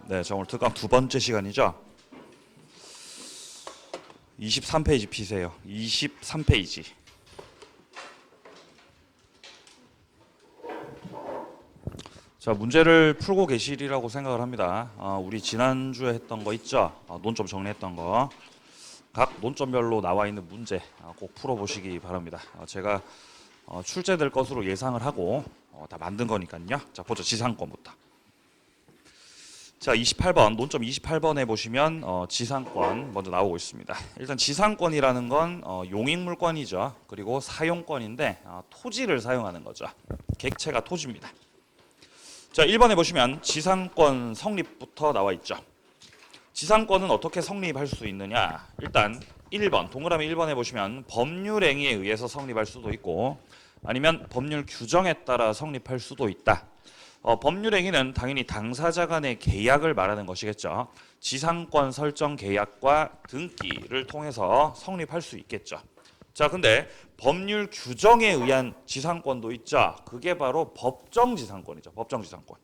네, 자 오늘 특강 두 번째 시간이죠. 23페이지 피세요. 23페이지. 자, 문제를 풀고 계시리라고 생각을 합니다. 우리 지난주에 했던 거 있죠? 논점 정리했던 거. 각 논점별로 나와 있는 문제 꼭 풀어보시기 바랍니다. 제가 출제될 것으로 예상을 하고 다 만든 거니까요. 자, 보죠. 지상권부터. 자, 28번 논점 28번에 보시면 지상권 먼저 나오고 있습니다. 일단 지상권이라는 건 용익물권이죠. 그리고 사용권인데 토지를 사용하는 거죠. 객체가 토지입니다. 자, 1번에 보시면 지상권 성립부터 나와 있죠. 지상권은 어떻게 성립할 수 있느냐? 일단 1번 동그라미 1번에 보시면 법률행위에 의해서 성립할 수도 있고 아니면 법률 규정에 따라 성립할 수도 있다. 법률행위는 당연히 당사자 간의 계약을 말하는 것이겠죠. 지상권 설정 계약과 등기를 통해서 성립할 수 있겠죠. 자, 근데 법률 규정에 의한 지상권도 있죠. 그게 바로 법정지상권이죠. 법정지상권.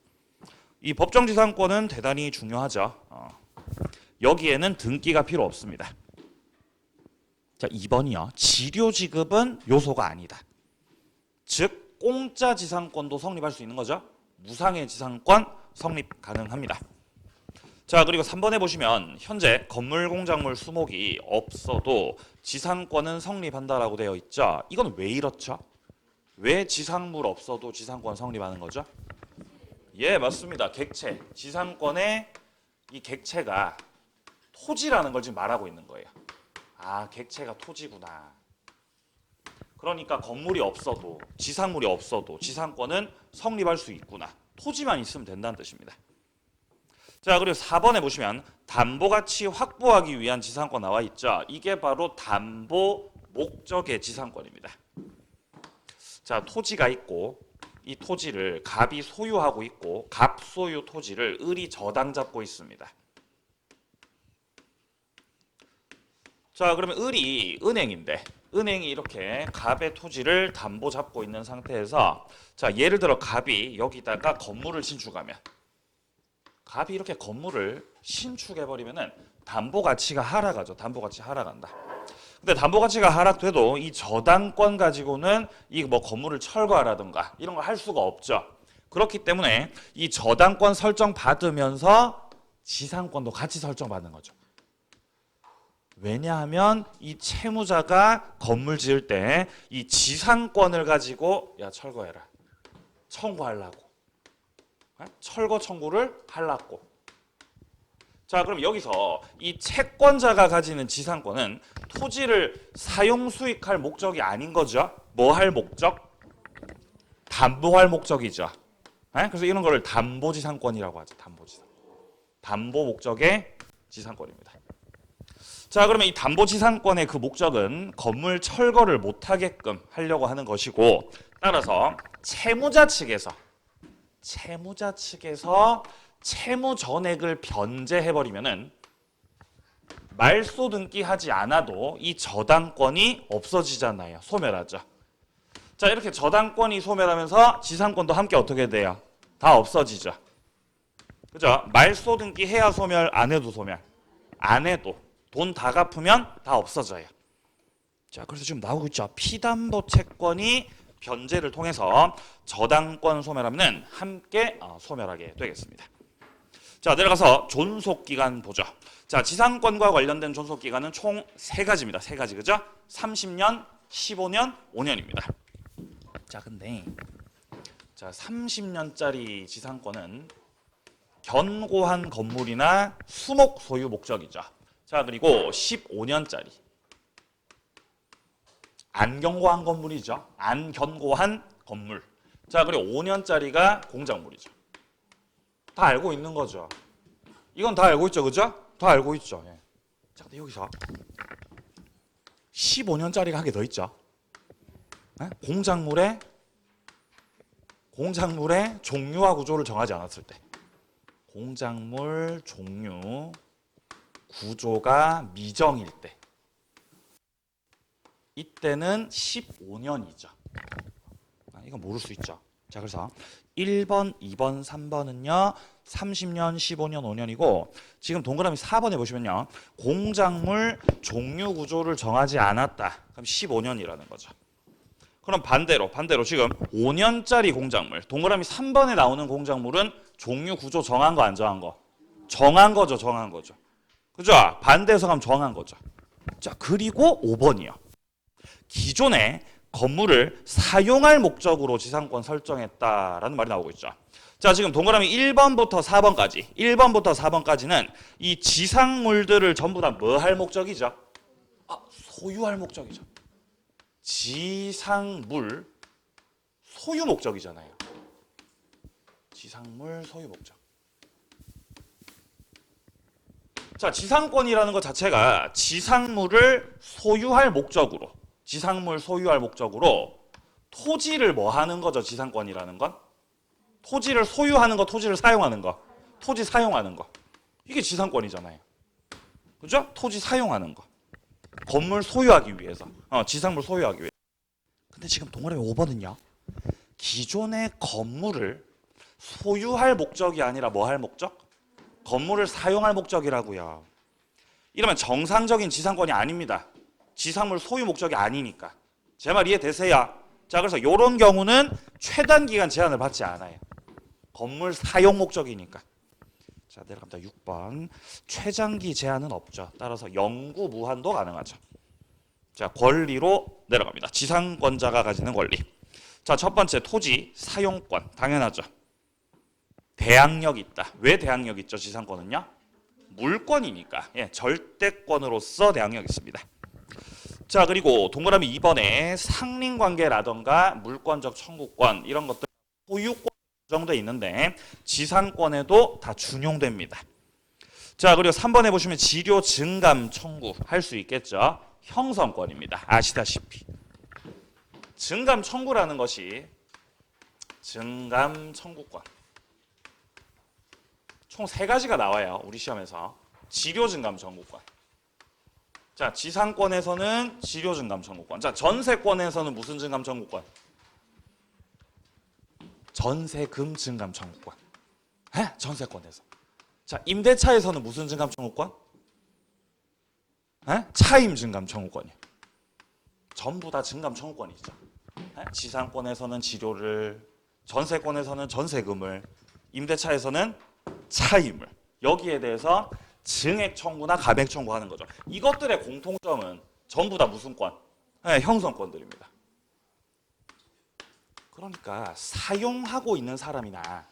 이 법정지상권은 대단히 중요하죠. 여기에는 등기가 필요 없습니다. 자, 2번이요. 지료지급은 요소가 아니다. 즉 공짜 지상권도 성립할 수 있는 거죠. 무상의 지상권 성립 가능합니다. 자, 그리고 3번에 보시면 현재 건물, 공작물, 수목이 없어도 지상권은 성립한다라고 되어 있죠. 이건 왜 이렇죠? 왜 지상물 없어도 지상권 성립하는 거죠? 예, 맞습니다. 객체. 지상권의 이 객체가 토지라는 걸 지금 말하고 있는 거예요. 아, 객체가 토지구나. 그러니까 건물이 없어도 지상물이 없어도 지상권은 성립할 수 있구나. 토지만 있으면 된다는 뜻입니다. 자, 그리고 4번에 보시면 담보가치 확보하기 위한 지상권 나와 있죠. 이게 바로 담보 목적의 지상권입니다. 자, 토지가 있고 이 토지를 갑이 소유하고 있고 갑 소유 토지를 을이 저당 잡고 있습니다. 자, 그러면 을이 은행인데 은행이 이렇게 갑의 토지를 담보 잡고 있는 상태에서 자, 예를 들어 갑이 여기다가 건물을 신축하면 갑이 이렇게 건물을 신축해버리면은 담보 가치가 하락하죠. 담보 가치 하락한다. 근데 담보 가치가 하락돼도 이 저당권 가지고는 이 뭐 건물을 철거하라든가 이런 걸 할 수가 없죠. 그렇기 때문에 이 저당권 설정 받으면서 지상권도 같이 설정받는 거죠. 왜냐하면 이 채무자가 건물 지을 때 이 지상권을 가지고 야 철거해라 청구하려고 철거 청구를 하려고. 자, 그럼 여기서 이 채권자가 가지는 지상권은 토지를 사용 수익할 목적이 아닌 거죠. 뭐 할 목적? 담보할 목적이죠. 그래서 이런 거를 담보지상권이라고 하죠. 담보지상. 담보 목적의 지상권입니다. 자, 그러면 이 담보지상권의 그 목적은 건물 철거를 못하게끔 하려고 하는 것이고 따라서 채무자 측에서 채무 전액을 변제해버리면은 말소 등기하지 않아도 이 저당권이 없어지잖아요. 소멸하죠. 자, 이렇게 저당권이 소멸하면서 지상권도 함께 어떻게 돼요? 다 없어지죠. 그죠? 말소 등기 해야 소멸, 안 해도 소멸. 안 해도 돈 다 갚으면 다 없어져요. 자, 그래서 지금 나오고 있죠. 피담보 채권이 변제를 통해서 저당권 소멸하면 함께 소멸하게 되겠습니다. 자, 내려가서 존속기간 보죠. 자, 지상권과 관련된 존속기간은 총 3가지입니다. 3가지, 그죠? 30년, 15년, 5년입니다. 자, 근데 자 30년짜리 지상권은 견고한 건물이나 수목 소유 목적이죠. 자, 그리고 15년짜리 안 견고한 건물이죠. 안 견고한 건물. 자, 그리고 5년짜리가 공작물이죠. 다 알고 있는 거죠. 이건 다 알고 있죠, 그죠? 다 알고 있죠. 예. 자, 근데 여기서 15년짜리가 한 개 더 있죠. 예? 공작물의 종류와 구조를 정하지 않았을 때, 공작물 종류 구조가 미정일 때, 이때는 15년이죠. 이건 모를 수 있죠. 자, 그래서 1번, 2번, 3번은요. 30년, 15년, 5년이고 지금 동그라미 4번에 보시면요. 공작물 종류 구조를 정하지 않았다. 그럼 15년이라는 거죠. 그럼 반대로 지금 5년짜리 공작물. 동그라미 3번에 나오는 공작물은 종류 구조 정한 거 안 정한 거? 정한 거죠. 그죠? 반대에서 가면 정한 거죠. 자, 그리고 5번이요. 기존에 건물을 사용할 목적으로 지상권 설정했다라는 말이 나오고 있죠. 자, 지금 동그라미 1번부터 4번까지는 이 지상물들을 전부 다 뭐 할 목적이죠? 소유할 목적이죠. 지상물 소유 목적이잖아요. 지상물 소유 목적. 자, 지상권이라는 것 자체가 지상물을 소유할 목적으로, 토지를 뭐 하는 거죠? 지상권이라는 건 토지를 소유하는 거, 토지를 사용하는 거, 토지 사용하는 거. 이게 지상권이잖아요. 그죠? 토지 사용하는 거. 건물 소유하기 위해서. 지상물 소유하기 위해. 근데 지금 동그라미 5번은요. 기존의 건물을 소유할 목적이 아니라 뭐 할 목적? 건물을 사용할 목적이라고요. 이러면 정상적인 지상권이 아닙니다. 지상물 소유 목적이 아니니까. 제 말 이해되세요? 자, 그래서 이런 경우는 최단 기간 제한을 받지 않아요. 건물 사용 목적이니까. 자, 내려갑니다. 6번. 최장기 제한은 없죠. 따라서 영구 무한도 가능하죠. 자, 권리로 내려갑니다. 지상권자가 가지는 권리. 자, 첫 번째 토지 사용권. 당연하죠. 대항력 있다. 왜 대항력 있죠? 지상권은요. 물권이니까. 절대권으로서 대항력 있습니다. 자, 그리고 동그라미 2번에 상린관계라던가 물권적 청구권 이런 것들 소유권 정도 있는데 지상권에도 다 준용됩니다. 자, 그리고 3번에 보시면 지료 증감 청구 할 수 있겠죠. 형성권입니다. 아시다시피 증감 청구라는 것이 증감 청구권 총 3가지가 나와요. 우리 시험에서 지료 증감 청구권. 자, 지상권에서는 지료 증감 청구권. 자, 전세권에서는 무슨 증감 청구권? 전세금 증감 청구권. 전세권에서. 자, 임대차에서는 무슨 증감 청구권? 차임 증감 청구권이요. 전부 다 증감 청구권이죠. 지상권에서는 지료를, 전세권에서는 전세금을, 임대차에서는 차임을. 여기에 대해서 증액 청구나 가액 청구하는 거죠. 이것들의 공통점은 전부 다 무슨 권? 형성권들입니다. 그러니까 사용하고 있는 사람이나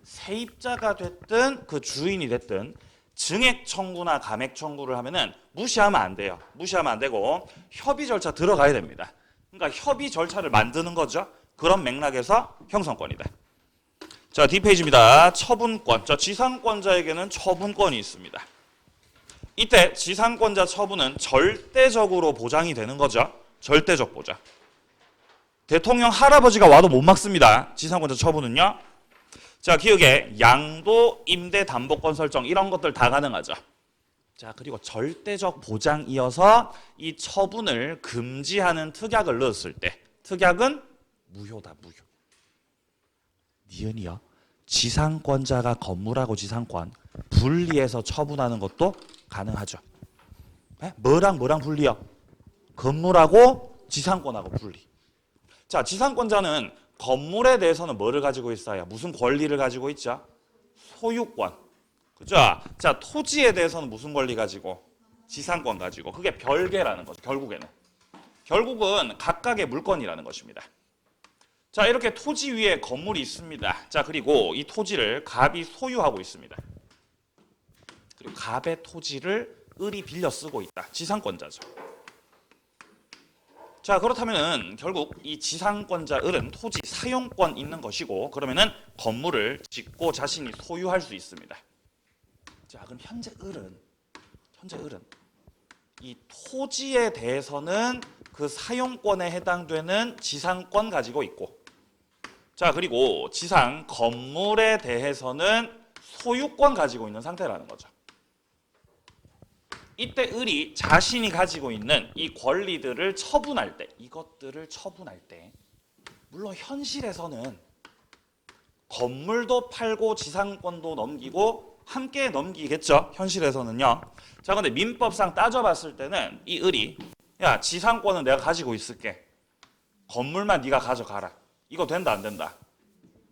세입자가 됐든 그 주인이 됐든 증액 청구나 감액 청구를 하면은 무시하면 안 돼요. 무시하면 안 되고 협의 절차 들어가야 됩니다. 그러니까 협의 절차를 만드는 거죠. 그런 맥락에서 형성권이다. 자, 뒷페이지입니다. 처분권. 자, 지상권자에게는 처분권이 있습니다. 이때 지상권자 처분은 절대적으로 보장이 되는 거죠. 절대적 보장. 대통령 할아버지가 와도 못 막습니다. 지상권자 처분은요. 자, 기억에 양도, 임대, 담보권 설정 이런 것들 다 가능하죠. 자, 그리고 절대적 보장이어서 이 처분을 금지하는 특약을 넣었을 때 특약은 무효다. 무효. 니은이요. 지상권자가 건물하고 지상권 분리해서 처분하는 것도 가능하죠. 뭐랑 분리요? 건물하고 지상권하고 분리. 자, 지상권자는 건물에 대해서는 뭐를 가지고 있어요? 무슨 권리를 가지고 있죠? 소유권. 그죠? 자, 토지에 대해서는 무슨 권리 가지고? 지상권 가지고. 그게 별개라는 거죠. 결국은 각각의 물권이라는 것입니다. 자, 이렇게 토지 위에 건물이 있습니다. 자, 그리고 이 토지를 갑이 소유하고 있습니다. 그리고 갑의 토지를 을이 빌려 쓰고 있다. 지상권자죠. 자, 그렇다면은 결국 이 지상권자 을은 토지 사용권 있는 것이고 그러면은 건물을 짓고 자신이 소유할 수 있습니다. 자, 그럼 현재 을은 이 토지에 대해서는 그 사용권에 해당되는 지상권 가지고 있고, 자, 그리고 지상 건물에 대해서는 소유권 가지고 있는 상태라는 거죠. 이때 을이 자신이 가지고 있는 이 권리들을 처분할 때, 이것들을 처분할 때, 물론 현실에서는 건물도 팔고 지상권도 넘기고 함께 넘기겠죠. 현실에서는요. 자, 근데 민법상 따져봤을 때는 이 을이 야, 지상권은 내가 가지고 있을게. 건물만 네가 가져가라. 이거 된다 안 된다?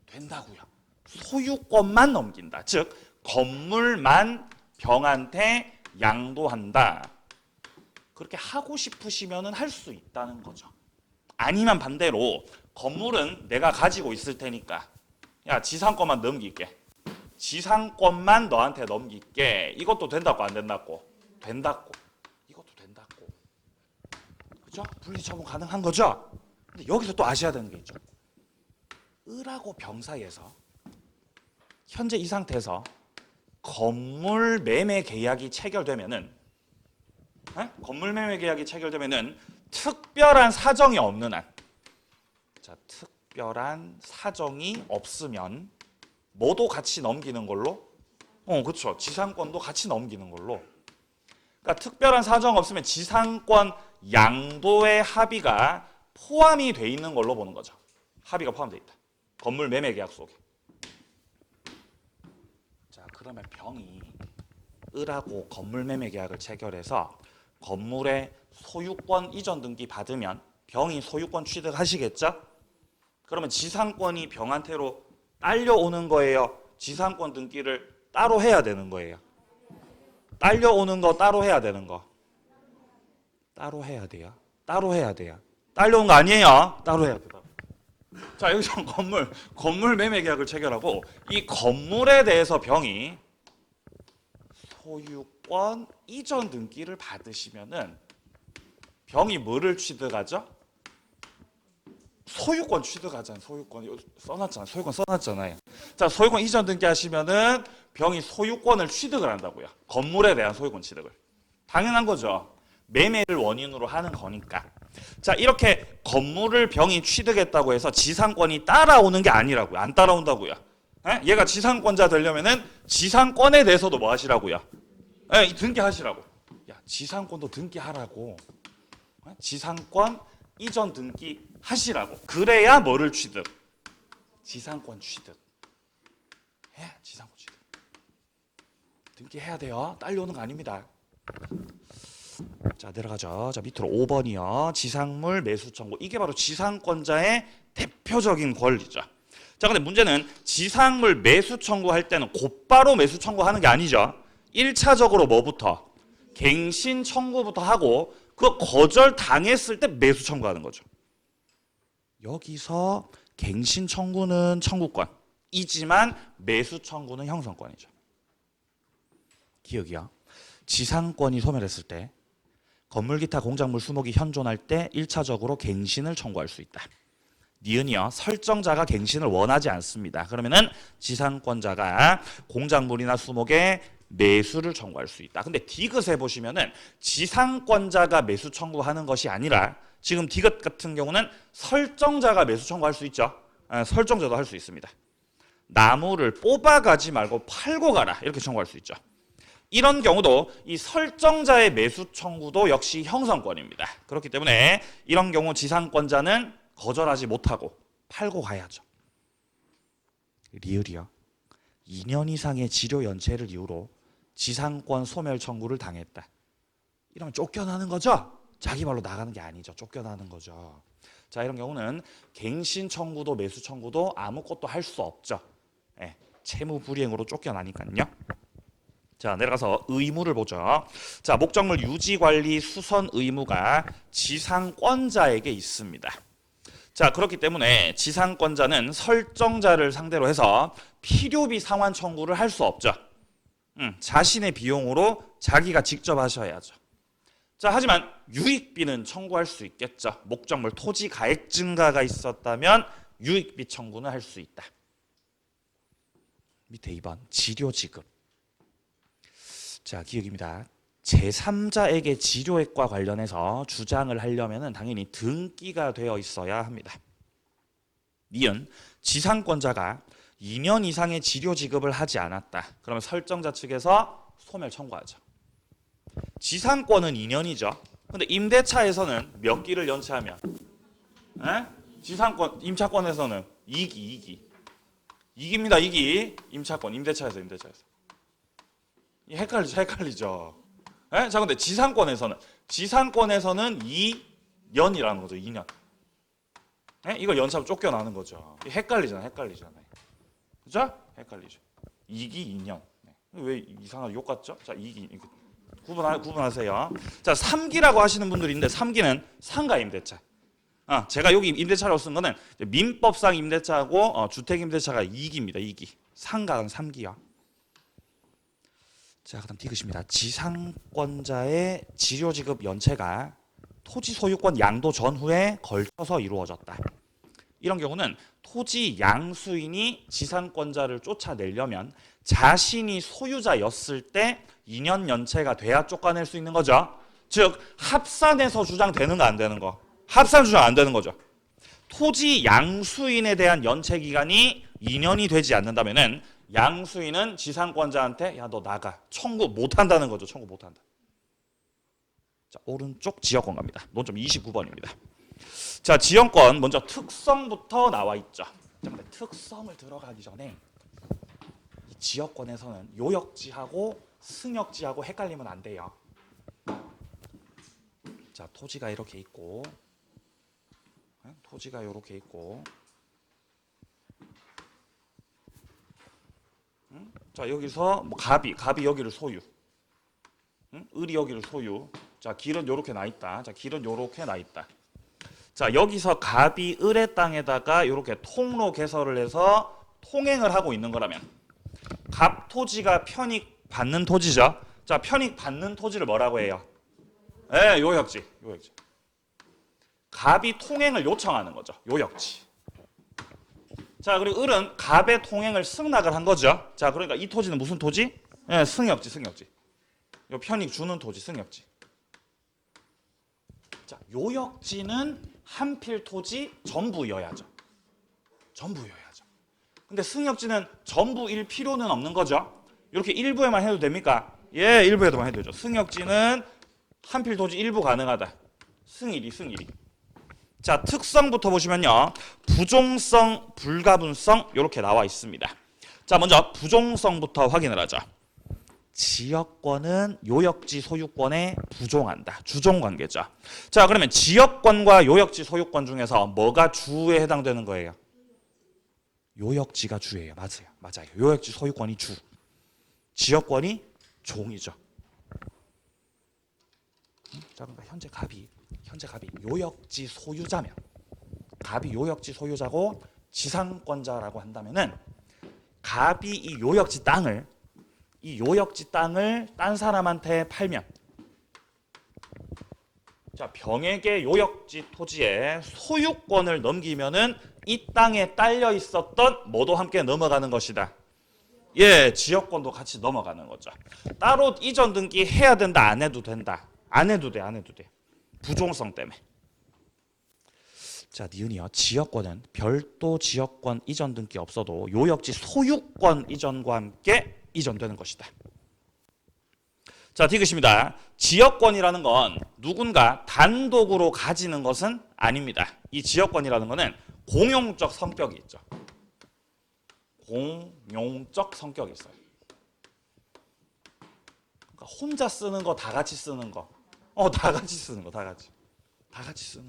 된다고요. 소유권만 넘긴다. 즉 건물만 병한테 양도한다. 그렇게 하고 싶으시면은 할 수 있다는 거죠. 아니면 반대로 건물은 내가 가지고 있을 테니까 야, 지상권만 넘길게. 지상권만 너한테 넘길게. 이것도 된다고 안 된다고? 된다고. 이것도 된다고. 그죠? 분리처분 가능한 거죠? 근데 여기서 또 아셔야 되는 게 있죠. 을하고 병 사이에서 현재 이 상태에서 건물 매매 계약이 체결되면은 건물 매매 계약이 체결되면은 특별한 사정이 없는 한, 자, 특별한 사정이 없으면 뭐도 같이 넘기는 걸로, 그렇죠. 지상권도 같이 넘기는 걸로. 그러니까 특별한 사정 없으면 지상권 양도의 합의가 포함이 돼 있는 걸로 보는 거죠. 합의가 포함돼 있다. 건물 매매 계약 속에. 자, 그러면 병이 을하고 건물 매매 계약을 체결해서 건물의 소유권 이전 등기 받으면 병이 소유권 취득하시겠죠? 그러면 지상권이 병한테로 딸려오는 거예요. 지상권 등기를 따로 해야 되는 거예요. 딸려오는 거 따로 해야 되는 거. 따로 해야 돼요. 따로 해야 돼요. 딸려온 거 아니에요. 따로 해야 돼요. 자, 여기서 건물 매매 계약을 체결하고 이 건물에 대해서 병이 소유권 이전 등기를 받으시면은 병이 뭐를 취득하죠? 소유권 취득하잖아요. 소유권 써놨잖아요. 소유권 써놨잖아요. 자, 소유권 이전 등기하시면은 병이 소유권을 취득을 한다고요. 건물에 대한 소유권 취득을. 당연한 거죠. 매매를 원인으로 하는 거니까. 자, 이렇게 건물을 병이 취득했다고 해서 지상권이 따라오는 게 아니라고요. 안 따라온다고요. 얘가 지상권자 되려면은 지상권에 대해서도 뭐 하시라고요? 등기하시라고. 야, 지상권도 등기하라고. 지상권 이전 등기 하시라고. 그래야 뭐를 취득? 지상권 취득. 지상권 취득. 등기해야 돼요. 딸려오는 거 아닙니다. 자, 내려가죠. 자, 밑으로 5번이요. 지상물 매수 청구. 이게 바로 지상권자의 대표적인 권리죠. 자, 근데 문제는 지상물 매수 청구할 때는 곧바로 매수 청구하는 게 아니죠. 1차적으로 뭐부터? 갱신 청구부터 하고 그거 거절 당했을 때 매수 청구하는 거죠. 여기서 갱신 청구는 청구권이지만 매수 청구는 형성권이죠. 기억이요. 지상권이 소멸했을 때 건물 기타 공작물 수목이 현존할 때 1차적으로 갱신을 청구할 수 있다. 니은이요. 설정자가 갱신을 원하지 않습니다. 그러면은 지상권자가 공작물이나 수목의 매수를 청구할 수 있다. 근데 디귿에 보시면은 지상권자가 매수 청구하는 것이 아니라 지금 디귿 같은 경우는 설정자가 매수 청구할 수 있죠. 설정자도 할 수 있습니다. 나무를 뽑아가지 말고 팔고 가라 이렇게 청구할 수 있죠. 이런 경우도 이 설정자의 매수 청구도 역시 형성권입니다. 그렇기 때문에 이런 경우 지상권자는 거절하지 못하고 팔고 가야죠. 리을이요. 2년 이상의 지료 연체를 이유로 지상권 소멸 청구를 당했다. 이러면 쫓겨나는 거죠? 자기 발로 나가는 게 아니죠. 쫓겨나는 거죠. 자, 이런 경우는 갱신 청구도 매수 청구도 아무것도 할 수 없죠. 채무 불이행으로 쫓겨나니까요. 자, 내려가서 의무를 보죠. 자, 목적물 유지 관리 수선 의무가 지상권자에게 있습니다. 자, 그렇기 때문에 지상권자는 설정자를 상대로 해서 필요비 상환 청구를 할 수 없죠. 자신의 비용으로 자기가 직접 하셔야죠. 자, 하지만 유익비는 청구할 수 있겠죠. 목적물 토지 가액 증가가 있었다면 유익비 청구는 할 수 있다. 밑에 2번 지료 지급. 자, 기억입니다. 제3자에게 지료액과 관련해서 주장을 하려면 당연히 등기가 되어 있어야 합니다. 니은 지상권자가 2년 이상의 지료 지급을 하지 않았다. 그러면 설정자 측에서 소멸 청구하죠. 지상권은 2년이죠. 근데 임대차에서는 몇 기를 연체하면? 지상권 임차권에서는 2기. 이기입니다. 이기. 임차권, 임대차에서. 이 헷갈리죠. 예? 자, 근데 지상권에서는 2년이라는 거죠. 2년. 예? 이걸 연차로 쫓겨나는 거죠. 헷갈리잖아요. 그죠? 헷갈리죠. 2기 2년. 왜 이상한 욕 같죠? 자, 2기 구분하세요. 자, 3기라고 하시는 분들이 있는데 3기는 상가 임대차. 제가 여기 임대차라고 쓴 거는 민법상 임대차하고 주택 임대차가 2기입니다. 2기. 상가는 3기야. 자, 그다음 디귿입니다. 지상권자의 지료 지급 연체가 토지 소유권 양도 전후에 걸쳐서 이루어졌다. 이런 경우는 토지 양수인이 지상권자를 쫓아내려면 자신이 소유자였을 때 2년 연체가 돼야 쫓아낼 수 있는 거죠. 즉 합산해서 주장되는 거 안 되는 거. 합산 주장 안 되는 거죠. 토지 양수인에 대한 연체 기간이 2년이 되지 않는다면은 양수인은 지상권자한테 야 너 나가 청구 못 한다는 거죠. 청구 못 한다. 자, 오른쪽 지역권 갑니다. 논점 29번입니다. 자, 지역권 먼저 특성부터 나와 있죠. 자, 근데 특성을 들어가기 전에 이 지역권에서는 요역지하고 승역지하고 헷갈리면 안 돼요. 자, 토지가 이렇게 있고 자, 여기서 뭐 갑이 여기를 소유, 을이 여기를 소유. 자, 길은 이렇게 나 있다. 자, 여기서 갑이 을의 땅에다가 이렇게 통로 개설을 해서 통행을 하고 있는 거라면 갑 토지가 편익 받는 토지죠. 자, 편익 받는 토지를 뭐라고 해요? 요역지. 갑이 통행을 요청하는 거죠. 요역지. 자, 그리고 을은 갑의 통행을 승낙을 한 거죠. 자, 그러니까 이 토지는 무슨 토지? 승역지. 요 편익 주는 토지, 승역지. 자, 요역지는 한필 토지 전부여야죠. 근데 승역지는 전부일 필요는 없는 거죠. 이렇게 일부에만 해도 됩니까? 예, 일부에도만 해도 되죠. 승역지는 한필 토지 일부 가능하다. 승일이. 자, 특성부터 보시면요. 부종성, 불가분성 이렇게 나와 있습니다. 자, 먼저 부종성부터 확인을 하죠. 지역권은 요역지 소유권에 부종한다. 주종관계죠. 자, 그러면 지역권과 요역지 소유권 중에서 뭐가 주에 해당되는 거예요? 요역지가 주예요. 맞아요. 요역지 소유권이 주. 지역권이 종이죠. 자, 그러니까 현재 갑이 요역지 소유자면, 갑이 요역지 소유자고 지상권자라고 한다면은 갑이 이 요역지 땅을 딴 사람한테 팔면, 자, 병에게 요역지 토지에 소유권을 넘기면은 이 땅에 딸려 있었던 뭐도 함께 넘어가는 것이다. 예, 지역권도 같이 넘어가는 거죠. 따로 이전 등기 해야 된다, 안 해도 된다? 안 해도 돼. 부종성 때문에. 자, 니은이요. 지역권은 별도 지역권 이전 등기 없어도 요역지 소유권 이전과 함께 이전되는 것이다. 자, 디귿입니다. 지역권이라는 건 누군가 단독으로 가지는 것은 아닙니다. 이 지역권이라는 거는 공용적 성격이 있죠. 공용적 성격이 있어요. 그러니까 혼자 쓰는 거, 다 같이 쓰는 거. 다 같이 쓰는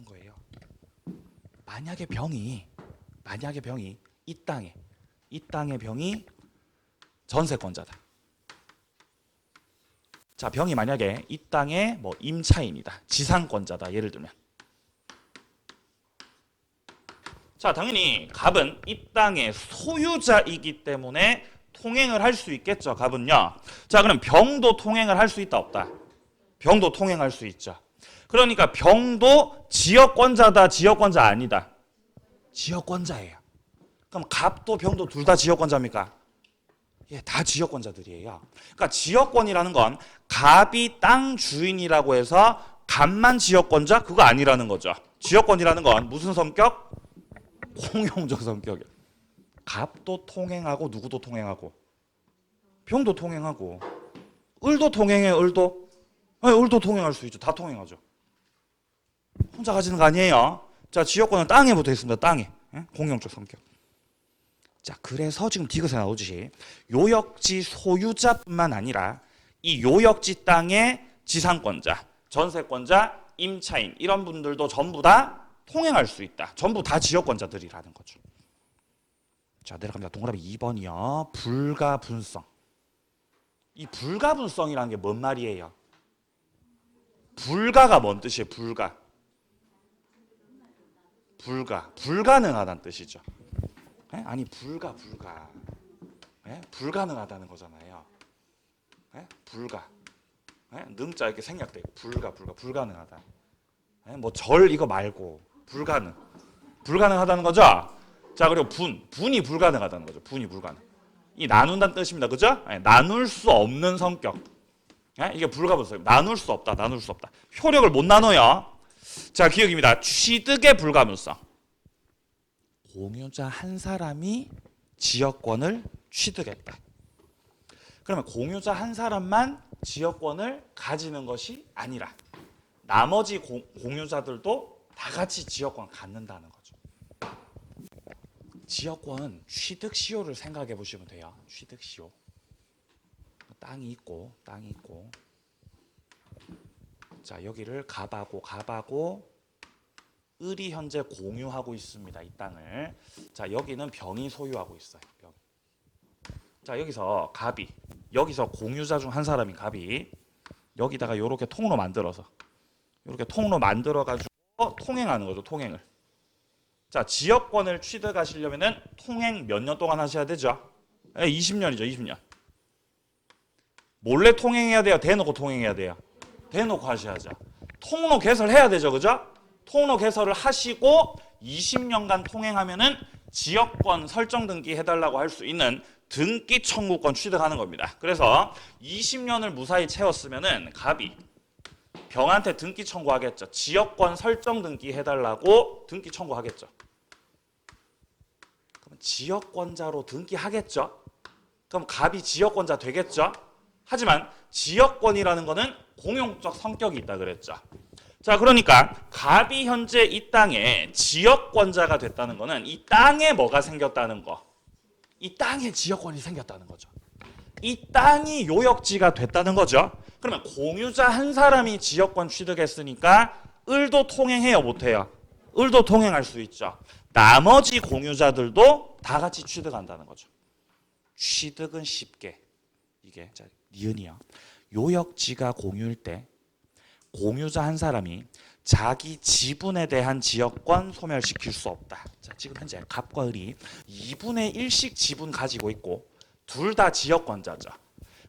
거예요. 만약에 병이 이 땅의 병이 전세권자다. 자, 병이 만약에 이 땅의 뭐 임차인이다. 지상권자다. 예를 들면. 자, 당연히 갑은 이 땅의 소유자이기 때문에 통행을 할 수 있겠죠. 갑은요. 자, 그럼 병도 통행을 할 수 있다, 없다? 병도 통행할 수 있죠. 그러니까 병도 지역권자다, 지역권자 아니다? 지역권자예요. 그럼 갑도 병도 둘 다 지역권자입니까? 예, 다 지역권자들이에요. 그러니까 지역권이라는 건 갑이 땅 주인이라고 해서 갑만 지역권자? 그거 아니라는 거죠. 지역권이라는 건 무슨 성격? 공용적 성격이에요. 갑도 통행하고 누구도 통행하고 병도 통행하고 을도 통행해요. 을도 통행할 수 있죠. 다 통행하죠. 혼자 가지는 거 아니에요. 자, 지역권은 땅에 붙어 있습니다. 땅에. 공용적 성격. 자, 그래서 지금 디귿에 나오듯이 요역지 소유자뿐만 아니라 이 요역지 땅의 지상권자, 전세권자, 임차인 이런 분들도 전부 다 통행할 수 있다. 전부 다 지역권자들이라는 거죠. 자, 내려갑니다. 동그라미 2번이요. 불가분성. 이 불가분성이라는 게 뭔 말이에요? 불가가 뭔 뜻이에요? 불가능하다는 뜻이죠. 에? 아니 불가. 에? 불가능하다는 거잖아요. 에? 불가. 에? 능자 이렇게 생략돼. 불가능하다. 에? 뭐 절 이거 말고 불가능하다는 거죠. 자, 그리고 분이 불가능하다는 거죠. 분이 불가능. 이 나눈다는 뜻입니다. 그죠? 에? 나눌 수 없는 성격. 에? 이게 불가분성. 나눌 수 없다. 효력을 못 나눠요. 자, 기억입니다. 취득의 불가분성. 공유자 한 사람이 지역권을 취득했다. 그러면 공유자 한 사람만 지역권을 가지는 것이 아니라 나머지 공유자들도 다 같이 지역권을 갖는다는 거죠. 지역권 취득 시효를 생각해 보시면 돼요. 취득 시효. 땅이 있고 자, 여기를 갑하고 을이 현재 공유하고 있습니다. 이 땅을. 자, 여기는 병이 소유하고 있어요. 병. 자, 여기서 갑이, 여기서 공유자 중 한 사람인 갑이 여기다가 이렇게 통로 만들어서 이렇게 통로 만들어 가지고 통행하는 거죠. 통행을. 자, 지역권을 취득하시려면은 통행 몇 년 동안 하셔야 되죠? 20년이죠. 20년. 몰래 통행해야 돼요? 대놓고 통행해야 돼요? 대놓고 하셔야죠. 통로 개설해야 되죠. 그죠? 통로 개설을 하시고 20년간 통행하면은 지역권 설정 등기 해달라고 할 수 있는 등기 청구권 취득하는 겁니다. 그래서 20년을 무사히 채웠으면은 갑이 병한테 등기 청구하겠죠. 지역권 설정 등기 해달라고 등기 청구하겠죠. 그럼 지역권자로 등기하겠죠. 그럼 갑이 지역권자 되겠죠. 하지만 지역권이라는 거는 공용적 성격이 있다 그랬죠. 자, 그러니까 갑이 현재 이 땅에 지역권자가 됐다는 거는 이 땅에 뭐가 생겼다는 거. 이 땅에 지역권이 생겼다는 거죠. 이 땅이 요역지가 됐다는 거죠. 그러면 공유자 한 사람이 지역권 취득했으니까 을도 통행해요, 못해요? 을도 통행할 수 있죠. 나머지 공유자들도 다 같이 취득한다는 거죠. 취득은 쉽게. 이게 자, 니은이요. 요역지가 공유일 때 공유자 한 사람이 자기 지분에 대한 지역권 소멸시킬 수 없다. 자, 지금 현재 갑과 을이 2분의 1씩 지분 가지고 있고 둘 다 지역권자죠.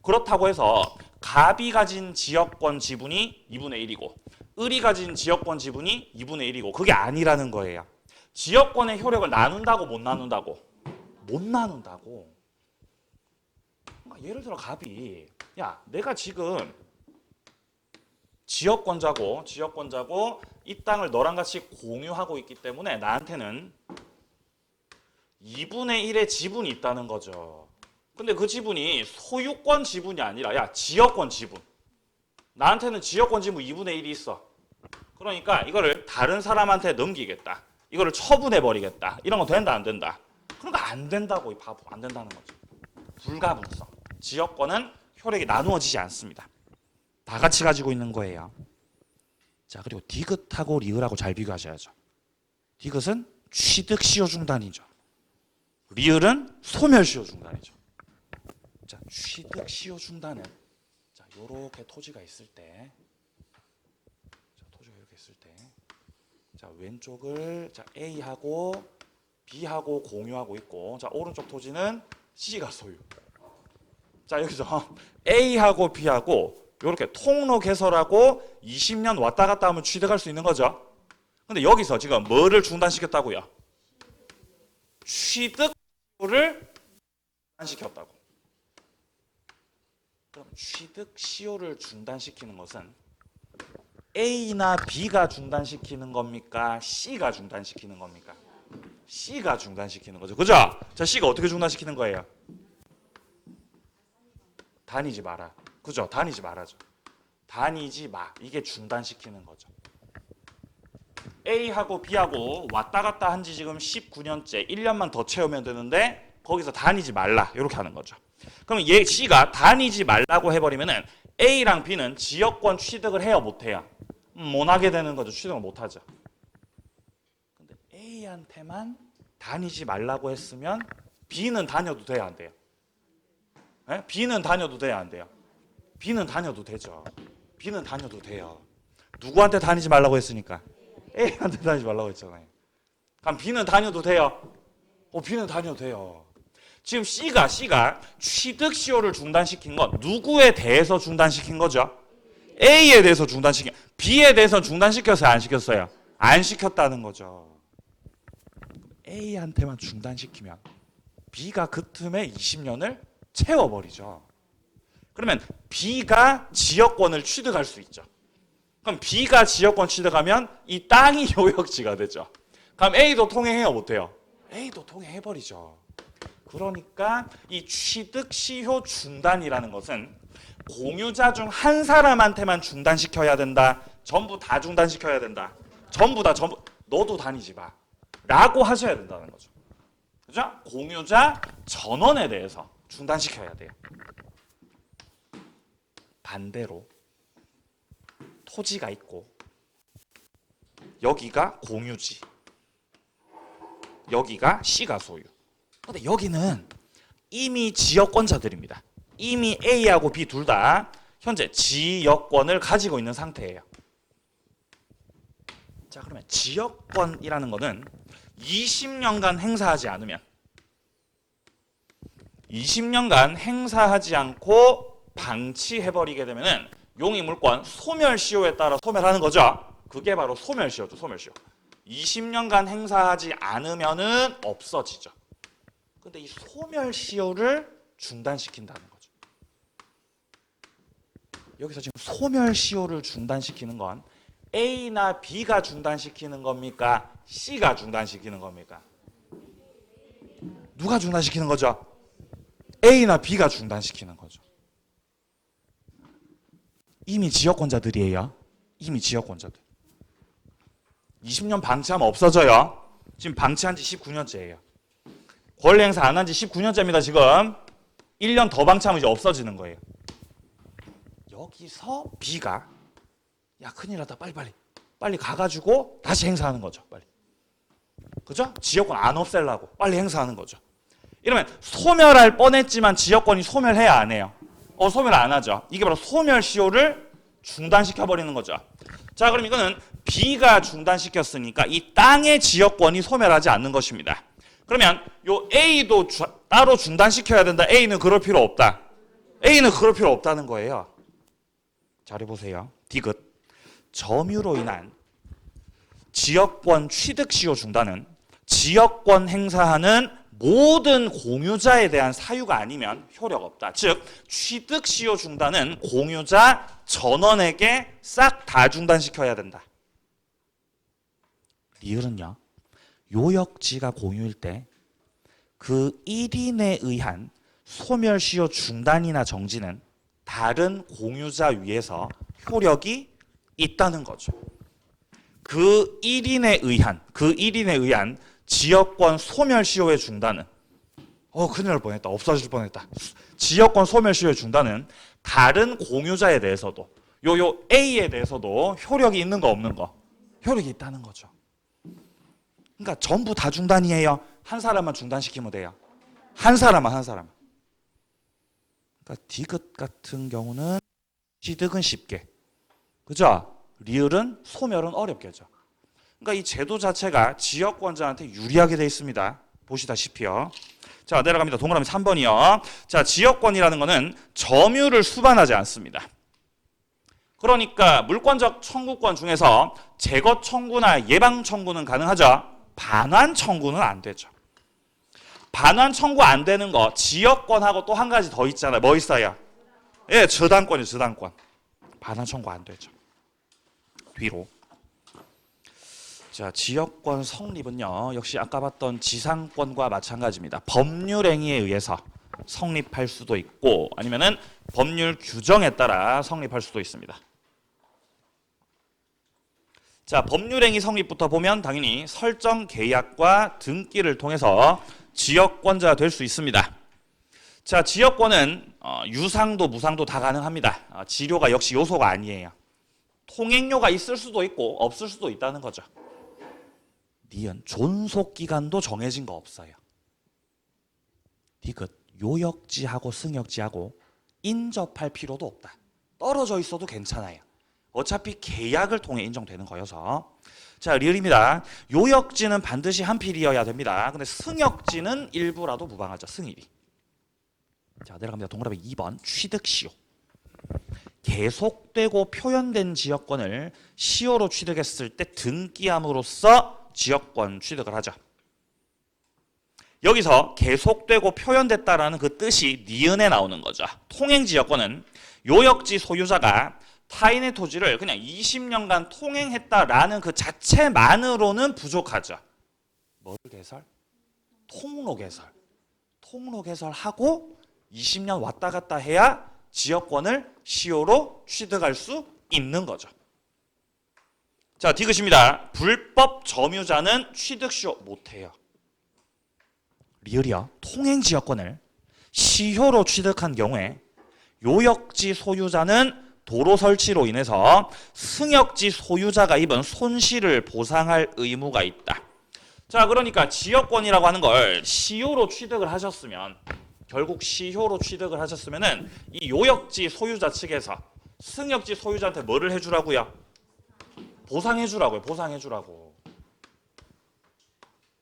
그렇다고 해서 갑이 가진 지역권 지분이 2분의 1이고 을이 가진 지역권 지분이 2분의 1이고 그게 아니라는 거예요. 지역권의 효력을 나눈다고 못 나눈다고? 못 나눈다고. 그러니까 예를 들어 갑이 야, 내가 지금 지역권자고 이 땅을 너랑 같이 공유하고 있기 때문에 나한테는 2분의 1의 지분이 있다는 거죠. 근데 그 지분이 소유권 지분이 아니라 야, 지역권 지분. 나한테는 지역권 지분 2분의 1이 있어. 그러니까 이거를 다른 사람한테 넘기겠다. 이거를 처분해 버리겠다. 이런 거 된다 안 된다? 그러니까 안 된다고 이 바보. 안 된다는 거죠. 불가분성. 지역권은 효력이 나누어지지 않습니다. 다 같이 가지고 있는 거예요. 자, 그리고 디귿하고 리을하고 잘 비교하셔야죠. 디귿은 취득 시효 중단이죠. 리을은 소멸 시효 중단이죠. 자, 취득 시효 중단은 자, 요렇게 토지가 있을 때 자, 토지가 이렇게 있을 때 자, 왼쪽을 자, A하고 B하고 공유하고 있고 자, 오른쪽 토지는 C가 소유. 자, 여기서 A하고 B하고 이렇게 통로 개설하고 20년 왔다 갔다 하면 취득할 수 있는 거죠. 근데 여기서 지금 뭐를 중단시켰다고요? 취득을 중단시켰다고. 그럼 취득 시효를 중단시키는 것은 A나 B가 중단시키는 겁니까? C가 중단시키는 겁니까? C가 중단시키는 거죠. 그죠? 자, C가 어떻게 중단시키는 거예요? 다니지 마라. 그죠? 다니지 말아죠. 다니지 마. 이게 중단시키는 거죠. A하고 B하고 왔다 갔다 한 지 지금 19년째 1년만 더 채우면 되는데 거기서 다니지 말라 이렇게 하는 거죠. 그러면 얘 C가 다니지 말라고 해버리면은 A랑 B는 지역권 취득을 해요, 못해요? 못 하게 되는 거죠. 취득을 못 하죠. 근데 A한테만 다니지 말라고 했으면 B는 다녀도 돼요, 안 돼요? 네? B는 다녀도 돼요, 안 돼요? B는 다녀도 되죠. B는 다녀도 돼요. 누구한테 다니지 말라고 했으니까? A한테 다니지 말라고 했잖아요. 그럼 B는 다녀도 돼요? B는 다녀도 돼요. 지금 C가 취득 시효를 중단시킨 건 누구에 대해서 중단시킨 거죠? A에 대해서 중단시킨, B에 대해서 중단시켰어요, 안 시켰어요? 안 시켰다는 거죠. A한테만 중단시키면 B가 그 틈에 20년을 채워버리죠. 그러면 B가 지역권을 취득할 수 있죠. 그럼 B가 지역권 취득하면 이 땅이 요역지가 되죠. 그럼 A도 통행해요, 못해요? A도 통행해버리죠. 그러니까 이 취득 시효 중단이라는 것은 공유자 중 한 사람한테만 중단시켜야 된다. 전부 다 중단시켜야 된다. 전부 너도 다니지 마. 라고 하셔야 된다는 거죠. 그죠? 공유자 전원에 대해서 중단시켜야 돼요. 반대로 토지가 있고 여기가 공유지, 여기가 C가 소유. 근데 여기는 이미 지역권자들입니다. 이미 A하고 B 둘 다 현재 지역권을 가지고 있는 상태예요. 자, 그러면 지역권이라는 거는 20년간 행사하지 않으면 20년간 행사하지 않고 방치해버리게 되면은 용의물권 소멸시효에 따라 소멸하는 거죠. 그게 바로 소멸시효죠. 소멸시효. 20년간 행사하지 않으면은 없어지죠. 근데 이 소멸시효를 중단시킨다는 거죠. 여기서 지금 소멸시효를 중단시키는 건 A나 B가 중단시키는 겁니까? C가 중단시키는 겁니까? 누가 중단시키는 거죠? A나 B가 중단시키는 거죠. 이미 지역권자들이에요. 이미 지역권자들. 20년 방치하면 없어져요. 지금 방치한 지 19년째예요. 권리 행사 안 한 지 19년째입니다. 지금 1년 더 방치하면 이제 없어지는 거예요. 여기서 B가 야 큰일 났다 빨리 가가지고 다시 행사하는 거죠. 빨리. 그죠? 지역권 안 없애려고 빨리 행사하는 거죠. 이러면 소멸할 뻔했지만 지역권이 소멸해야 안 해요? 소멸 안 하죠. 이게 바로 소멸시효를 중단시켜버리는 거죠. 자, 그럼 이거는 B가 중단시켰으니까 이 땅의 지역권이 소멸하지 않는 것입니다. 그러면 요 A도 따로 중단시켜야 된다. A는 그럴 필요 없다. A는 그럴 필요 없다는 거예요. 잘 해보세요. 디귿. 점유로 인한 지역권 취득시효 중단은 지역권 행사하는 모든 공유자에 대한 사유가 아니면 효력 없다. 즉 취득시효 중단은 공유자 전원에게 싹 다 중단시켜야 된다. 리을은요. 요역지가 공유일 때 그 1인에 의한 소멸시효 중단이나 정지는 다른 공유자 위에서 효력이 있다는 거죠. 그 1인에 의한 지역권 소멸시효의 중단은 큰일 날 뻔했다. 없어질 뻔했다. 지역권 소멸시효의 중단은 다른 공유자에 대해서도 요 A에 대해서도 효력이 있는 거 없는 거? 효력이 있다는 거죠. 그러니까 전부 다 중단이에요. 한 사람만 중단시키면 돼요. 한 사람만. 그러니까 디귿 같은 경우는 취득은 쉽게. 그죠? 리을은 소멸은 어렵겠죠. 그러니까 이 제도 자체가 지역권자한테 유리하게 되어 있습니다. 보시다시피요. 자, 내려갑니다. 동그라미 3번이요. 자, 지역권이라는 거는 점유를 수반하지 않습니다. 그러니까 물권적 청구권 중에서 제거 청구나 예방 청구는 가능하죠. 반환 청구는 안 되죠. 반환 청구 안 되는 거 지역권하고 또 한 가지 더 있잖아요. 뭐 있어요? 예, 저당권이요. 저당권. 반환 청구 안 되죠. 뒤로. 자, 지역권 성립은요. 역시 아까 봤던 지상권과 마찬가지입니다. 법률행위에 의해서 성립할 수도 있고 아니면은 법률 규정에 따라 성립할 수도 있습니다. 자, 법률행위 성립부터 보면 당연히 설정 계약과 등기를 통해서 지역권자가 될 수 있습니다. 자, 지역권은 유상도 무상도 다 가능합니다. 지료가 역시 요소가 아니에요. 통행료가 있을 수도 있고 없을 수도 있다는 거죠. 니은 존속기간도 정해진 거 없어요. 디귿 요역지하고 승역지하고 인접할 필요도 없다. 떨어져 있어도 괜찮아요. 어차피 계약을 통해 인정되는 거여서. 자, 리을입니다. 요역지는 반드시 한 필이어야 됩니다. 근데 승역지는 일부라도 무방하죠. 승일이. 자, 내려갑니다. 동그라미 2번 취득시효. 계속되고 표현된 지역권을 시효로 취득했을 때 등기함으로써 지역권 취득을 하죠. 여기서 계속되고 표현됐다라는 그 뜻이 니은에 나오는 거죠. 통행지역권은 요역지 소유자가 타인의 토지를 그냥 20년간 통행했다라는 그 자체만으로는 부족하죠. 뭘 개설? 통로 개설. 통로 개설하고 20년 왔다 갔다 해야 지역권을 시효로 취득할 수 있는 거죠. 자, 디귿입니다. 불법 점유자는 취득시효 못해요. 리을이요. 통행지역권을 시효로 취득한 경우에 요역지 소유자는 도로 설치로 인해서 승역지 소유자가 입은 손실을 보상할 의무가 있다. 자, 그러니까 지역권이라고 하는 걸 시효로 취득을 하셨으면, 결국 시효로 취득을 하셨으면은 이 요역지 소유자 측에서 승역지 소유자한테 뭐를 해주라고요? 보상해주라고요. 보상해주라고.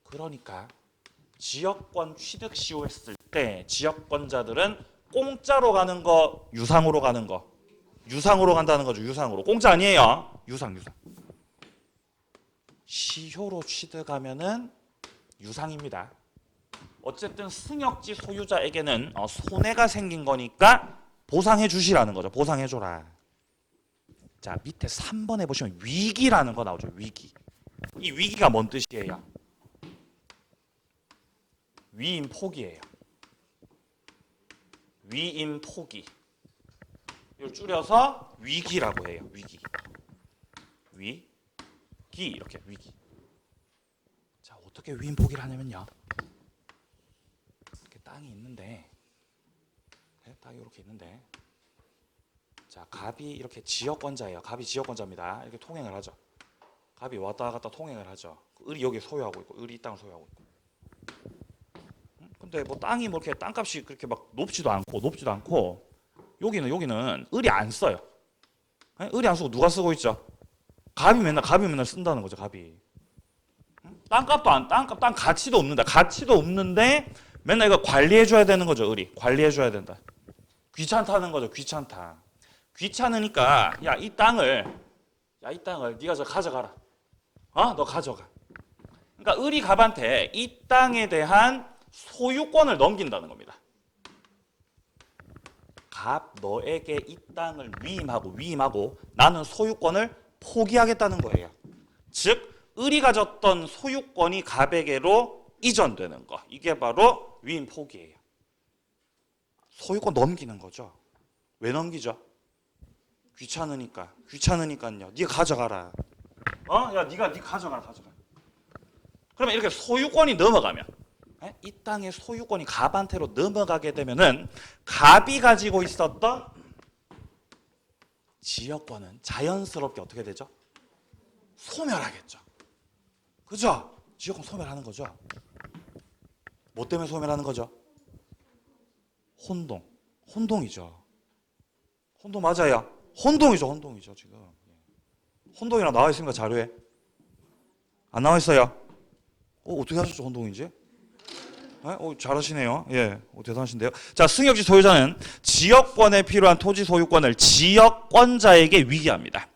그러니까 지역권 취득 시효했을 때 지역권자들은 공짜로 가는 거, 유상으로 가는 거. 유상으로 간다는 거죠. 유상으로. 공짜 아니에요. 유상. 시효로 취득하면은 유상입니다. 어쨌든 승역지 소유자에게는 손해가 생긴 거니까 보상해 주시라는 거죠. 보상해 줘라. 자, 밑에 3번에 보시면 위기라는 거 나오죠. 위기. 이 위기가 뭔 뜻이에요? 위임 포기예요. 위임 포기. 이걸 줄여서 위기라고 해요. 위기. 위기 이렇게 위기. 자, 어떻게 위임 포기를 하냐면요. 이렇게 땅이 있는데, 땅이 이렇게 있는데, 자, 갑이 이렇게 지역권자예요. 갑이 지역권자입니다. 이렇게 통행을 하죠. 갑이 왔다 갔다 통행을 하죠. 을이 여기 소유하고 있고, 을이 이 땅을 소유하고 있고. 근데 뭐 땅이 뭐 이렇게 땅값이 그렇게 막 높지도 않고 여기는 을이 안 써요. 을이 안 쓰고 누가 쓰고 있죠? 갑이 맨날 쓴다는 거죠. 갑이. 땅 가치도 없는데 맨날 이거 관리해 줘야 되는 거죠. 을이 관리해 줘야 된다. 귀찮다는 거죠. 귀찮으니까 이 땅을 네가 저 가져가라. 너 가져가. 그러니까 을이 갑한테 이 땅에 대한 소유권을 넘긴다는 겁니다. 갑, 너에게 이 땅을 위임하고 나는 소유권을 포기하겠다는 거예요. 즉, 을이 가졌던 소유권이 갑에게로 이전되는 거. 이게 바로 위임 포기예요. 소유권 넘기는 거죠. 왜 넘기죠? 귀찮으니까요. 네가 가져가라. 네가 가져가라. 그러면 이렇게 소유권이 넘어가면, 이 땅의 소유권이 갑한테로 넘어가게 되면은 갑이 가지고 있었던 지역권은 자연스럽게 어떻게 되죠? 소멸하겠죠. 그죠? 지역권 소멸하는 거죠. 뭐 때문에 소멸하는 거죠? 혼동이죠. 혼동 맞아요. 혼동이죠 지금. 혼동이랑 나와 있습니까 자료에? 안 나와 있어요. 어떻게 하셨죠 혼동인지? 잘하시네요. 대단하신데요. 자, 승역지 소유자는 지역권에 필요한 토지 소유권을 지역권자에게 위기합니다.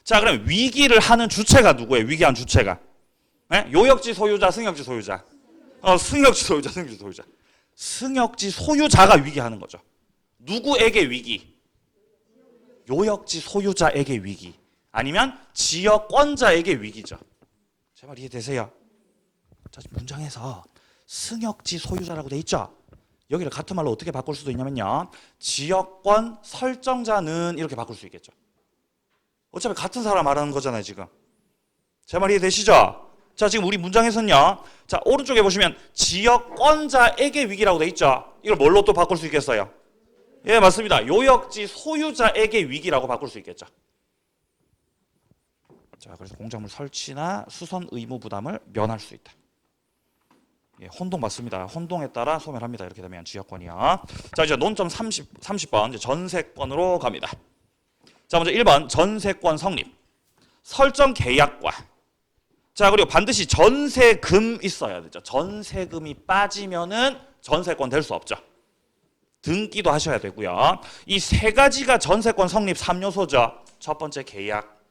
자, 그럼 위기를 하는 주체가 누구예요? 위기한 주체가? 요역지 소유자, 승역지 소유자. 승역지 소유자. 승역지 소유자가 위기하는 거죠. 누구에게 위기? 요역지 소유자에게 위기. 아니면 지역권자에게 위기죠. 제 말 이해되세요? 자, 문장에서 승역지 소유자라고 돼 있죠? 여기를 같은 말로 어떻게 바꿀 수도 있냐면요. 지역권 설정자는 이렇게 바꿀 수 있겠죠. 어차피 같은 사람 말하는 거잖아요, 지금. 제 말 이해되시죠? 자, 지금 우리 문장에서는요. 자, 오른쪽에 보시면 지역권자에게 위기라고 돼 있죠. 이걸 뭘로 또 바꿀 수 있겠어요? 예, 맞습니다. 요역지 소유자에게 위기라고 바꿀 수 있겠죠. 자, 그래서 공작물 설치나 수선 의무 부담을 면할 수 있다. 예, 혼동 맞습니다. 혼동에 따라 소멸합니다. 이렇게 되면 지역권이요. 자, 이제 논점 30번 이제 전세권으로 갑니다. 자, 먼저 1번 전세권 성립. 설정 계약과. 자, 그리고 반드시 전세금 있어야 되죠. 전세금이 빠지면은 전세권 될 수 없죠. 등기도 하셔야 되고요. 이 세 가지가 전세권 성립 3요소죠. 첫 번째 계약,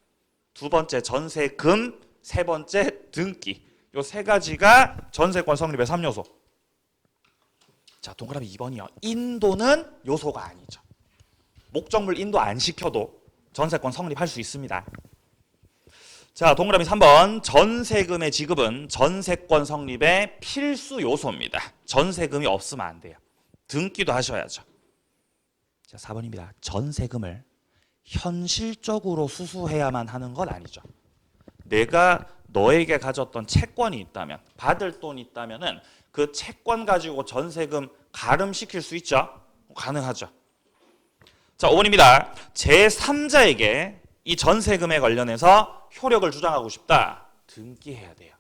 두 번째 전세금, 세 번째 등기. 요 세 가지가 전세권 성립의 3요소. 자, 동그라미 2번이요. 인도는 요소가 아니죠. 목적물 인도 안 시켜도 전세권 성립할 수 있습니다. 자, 동그라미 3번. 전세금의 지급은 전세권 성립의 필수 요소입니다. 전세금이 없으면 안 돼요. 등기도 하셔야죠. 자, 4번입니다. 전세금을 현실적으로 수수해야만 하는 건 아니죠. 내가 너에게 가졌던 채권이 있다면, 받을 돈이 있다면은 그 채권 가지고 전세금 가름시킬 수 있죠? 가능하죠. 자, 5번입니다. 제3자에게 이 전세금에 관련해서 효력을 주장하고 싶다. 등기해야 돼요.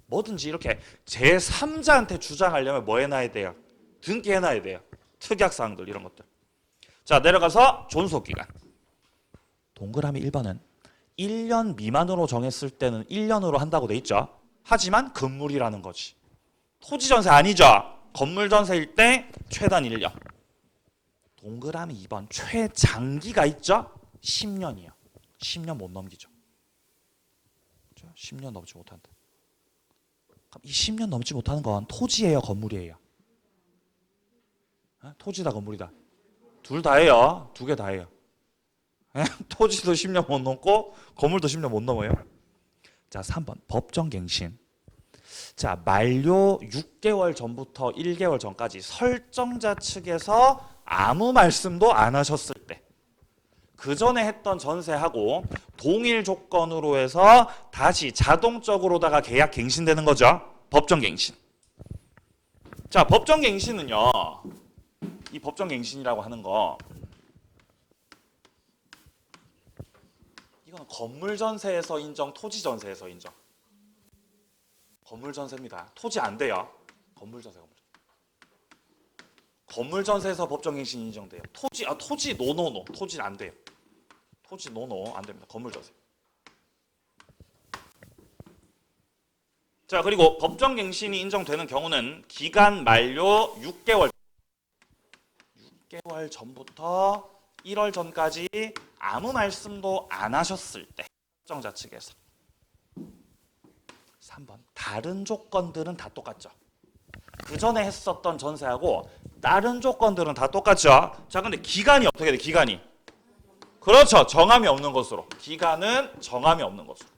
뭐든지 이렇게 제3자한테 주장하려면 뭐 해놔야 돼요? 등기해놔야 돼요. 특약사항들 이런 것들. 자, 내려가서 존속기간. 동그라미 1번은 1년 미만으로 정했을 때는 1년으로 한다고 돼 있죠. 하지만 건물이라는 거지. 토지 전세 아니죠. 건물 전세일 때 최단 1년. 동그라미 2번 최장기가 있죠. 10년이요. 10년 못 넘기죠. 10년 넘지 못한다. 그럼 이 10년 넘지 못하는 건 토지예요, 건물이에요? 토지다, 건물이다. 둘 다예요. 두 개 다예요. 토지도 10년 못 넘고 건물도 10년 못 넘어요. 자, 3번 법정갱신. 자, 만료 6개월 전부터 1개월 전까지 설정자 측에서 아무 말씀도 안 하셨을 때, 그 전에 했던 전세하고 동일 조건으로 해서 다시 자동적으로다가 계약 갱신되는 거죠. 법정갱신. 자, 법정갱신은요, 이 법정갱신이라고 하는 거, 이건 건물 전세에서 인정, 토지 전세에서 인정. 건물 전세입니다. 토지 안 돼요. 건물 전세, 건물 전세에서 법정갱신 인정돼요. 토지 노노노. 토지는 안 돼요. 토지 노노 안 됩니다. 건물 전세. 자, 그리고 법정갱신이 인정되는 경우는 기간 만료 6개월 전부터 1월 전까지 아무 말씀도 안 하셨을 때, 설정자 측에서. 3번 다른 조건들은 다 똑같죠. 그 전에 했었던 전세하고 다른 조건들은 다 똑같죠. 자, 근데 기간이 어떻게 돼? 기간이. 그렇죠. 정함이 없는 것으로. 기간은 정함이 없는 것으로.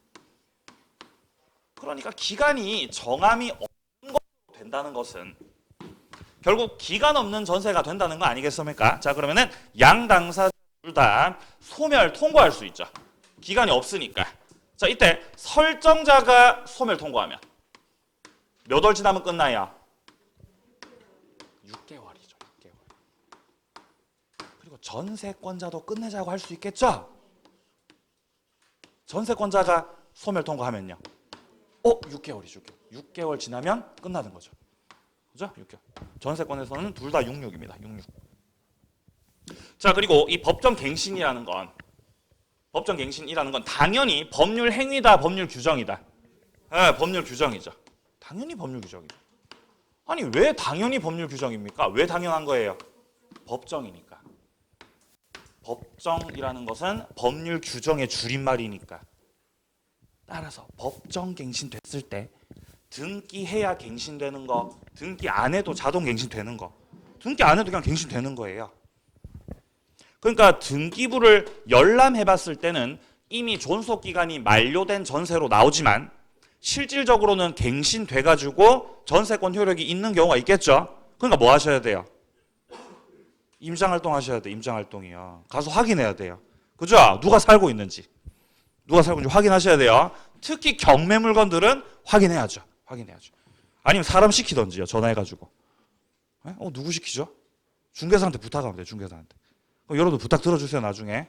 그러니까 기간이 정함이 없는 것으로 된다는 것은 결국 기간 없는 전세가 된다는 거 아니겠습니까? 자, 그러면은 양 당사자 둘 다 소멸 통고할 수 있죠. 기간이 없으니까. 자, 이때 설정자가 소멸 통고하면 몇 월 지나면 끝나요? 6개월이죠. 6개월. 그리고 전세권자도 끝내자고 할 수 있겠죠? 전세권자가 소멸 통고하면요. 6개월이죠. 6개월 지나면 끝나는 거죠. 그죠? 6개월. 전세권에서는 둘 다 66입니다. 66. 자, 그리고 이 법정갱신이라는 건 당연히 법률 행위다, 법률 규정이다. 네, 법률 규정이죠. 당연히 법률 규정이죠. 아니, 왜 당연히 법률 규정입니까? 왜 당연한 거예요? 법정이니까. 법정이라는 것은 법률 규정의 줄임말이니까. 따라서 법정갱신 됐을 때 등기해야 갱신되는 거, 등기 안 해도 자동 갱신되는 거, 등기 안 해도 그냥 갱신되는 거예요. 그러니까 등기부를 열람해봤을 때는 이미 존속기간이 만료된 전세로 나오지만 실질적으로는 갱신돼가지고 전세권 효력이 있는 경우가 있겠죠. 그러니까 뭐 하셔야 돼요? 임장활동 하셔야 돼요. 임장활동이요. 가서 확인해야 돼요. 그죠? 누가 살고 있는지 확인하셔야 돼요. 특히 경매 물건들은 확인해야죠. 확인해야죠. 아니면 사람 시키던지요. 전화해가지고. 누구 시키죠? 중개사한테 부탁하면 돼요. 중개사한테. 여러분도 부탁 들어주세요. 나중에.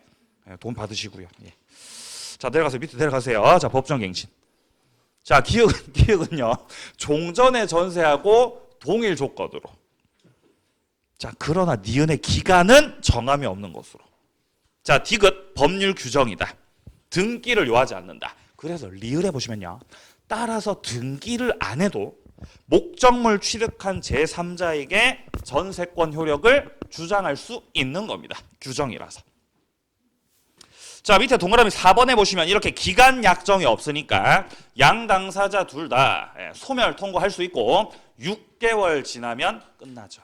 돈 받으시고요. 예. 자, 밑에 내려가세요. 자, 법정갱신. 자, 기억은요. 종전의 전세하고 동일 조건으로. 자, 그러나 니은의 기간은 정함이 없는 것으로. 자, 디귿 법률 규정이다. 등기를 요하지 않는다. 그래서 리을에 보시면요. 따라서 등기를 안 해도 목적물 취득한 제3자에게 전세권 효력을 주장할 수 있는 겁니다. 규정이라서. 자, 밑에 동그라미 4번에 보시면 이렇게 기간 약정이 없으니까 양 당사자 둘 다 소멸 통고할 수 있고 6개월 지나면 끝나죠.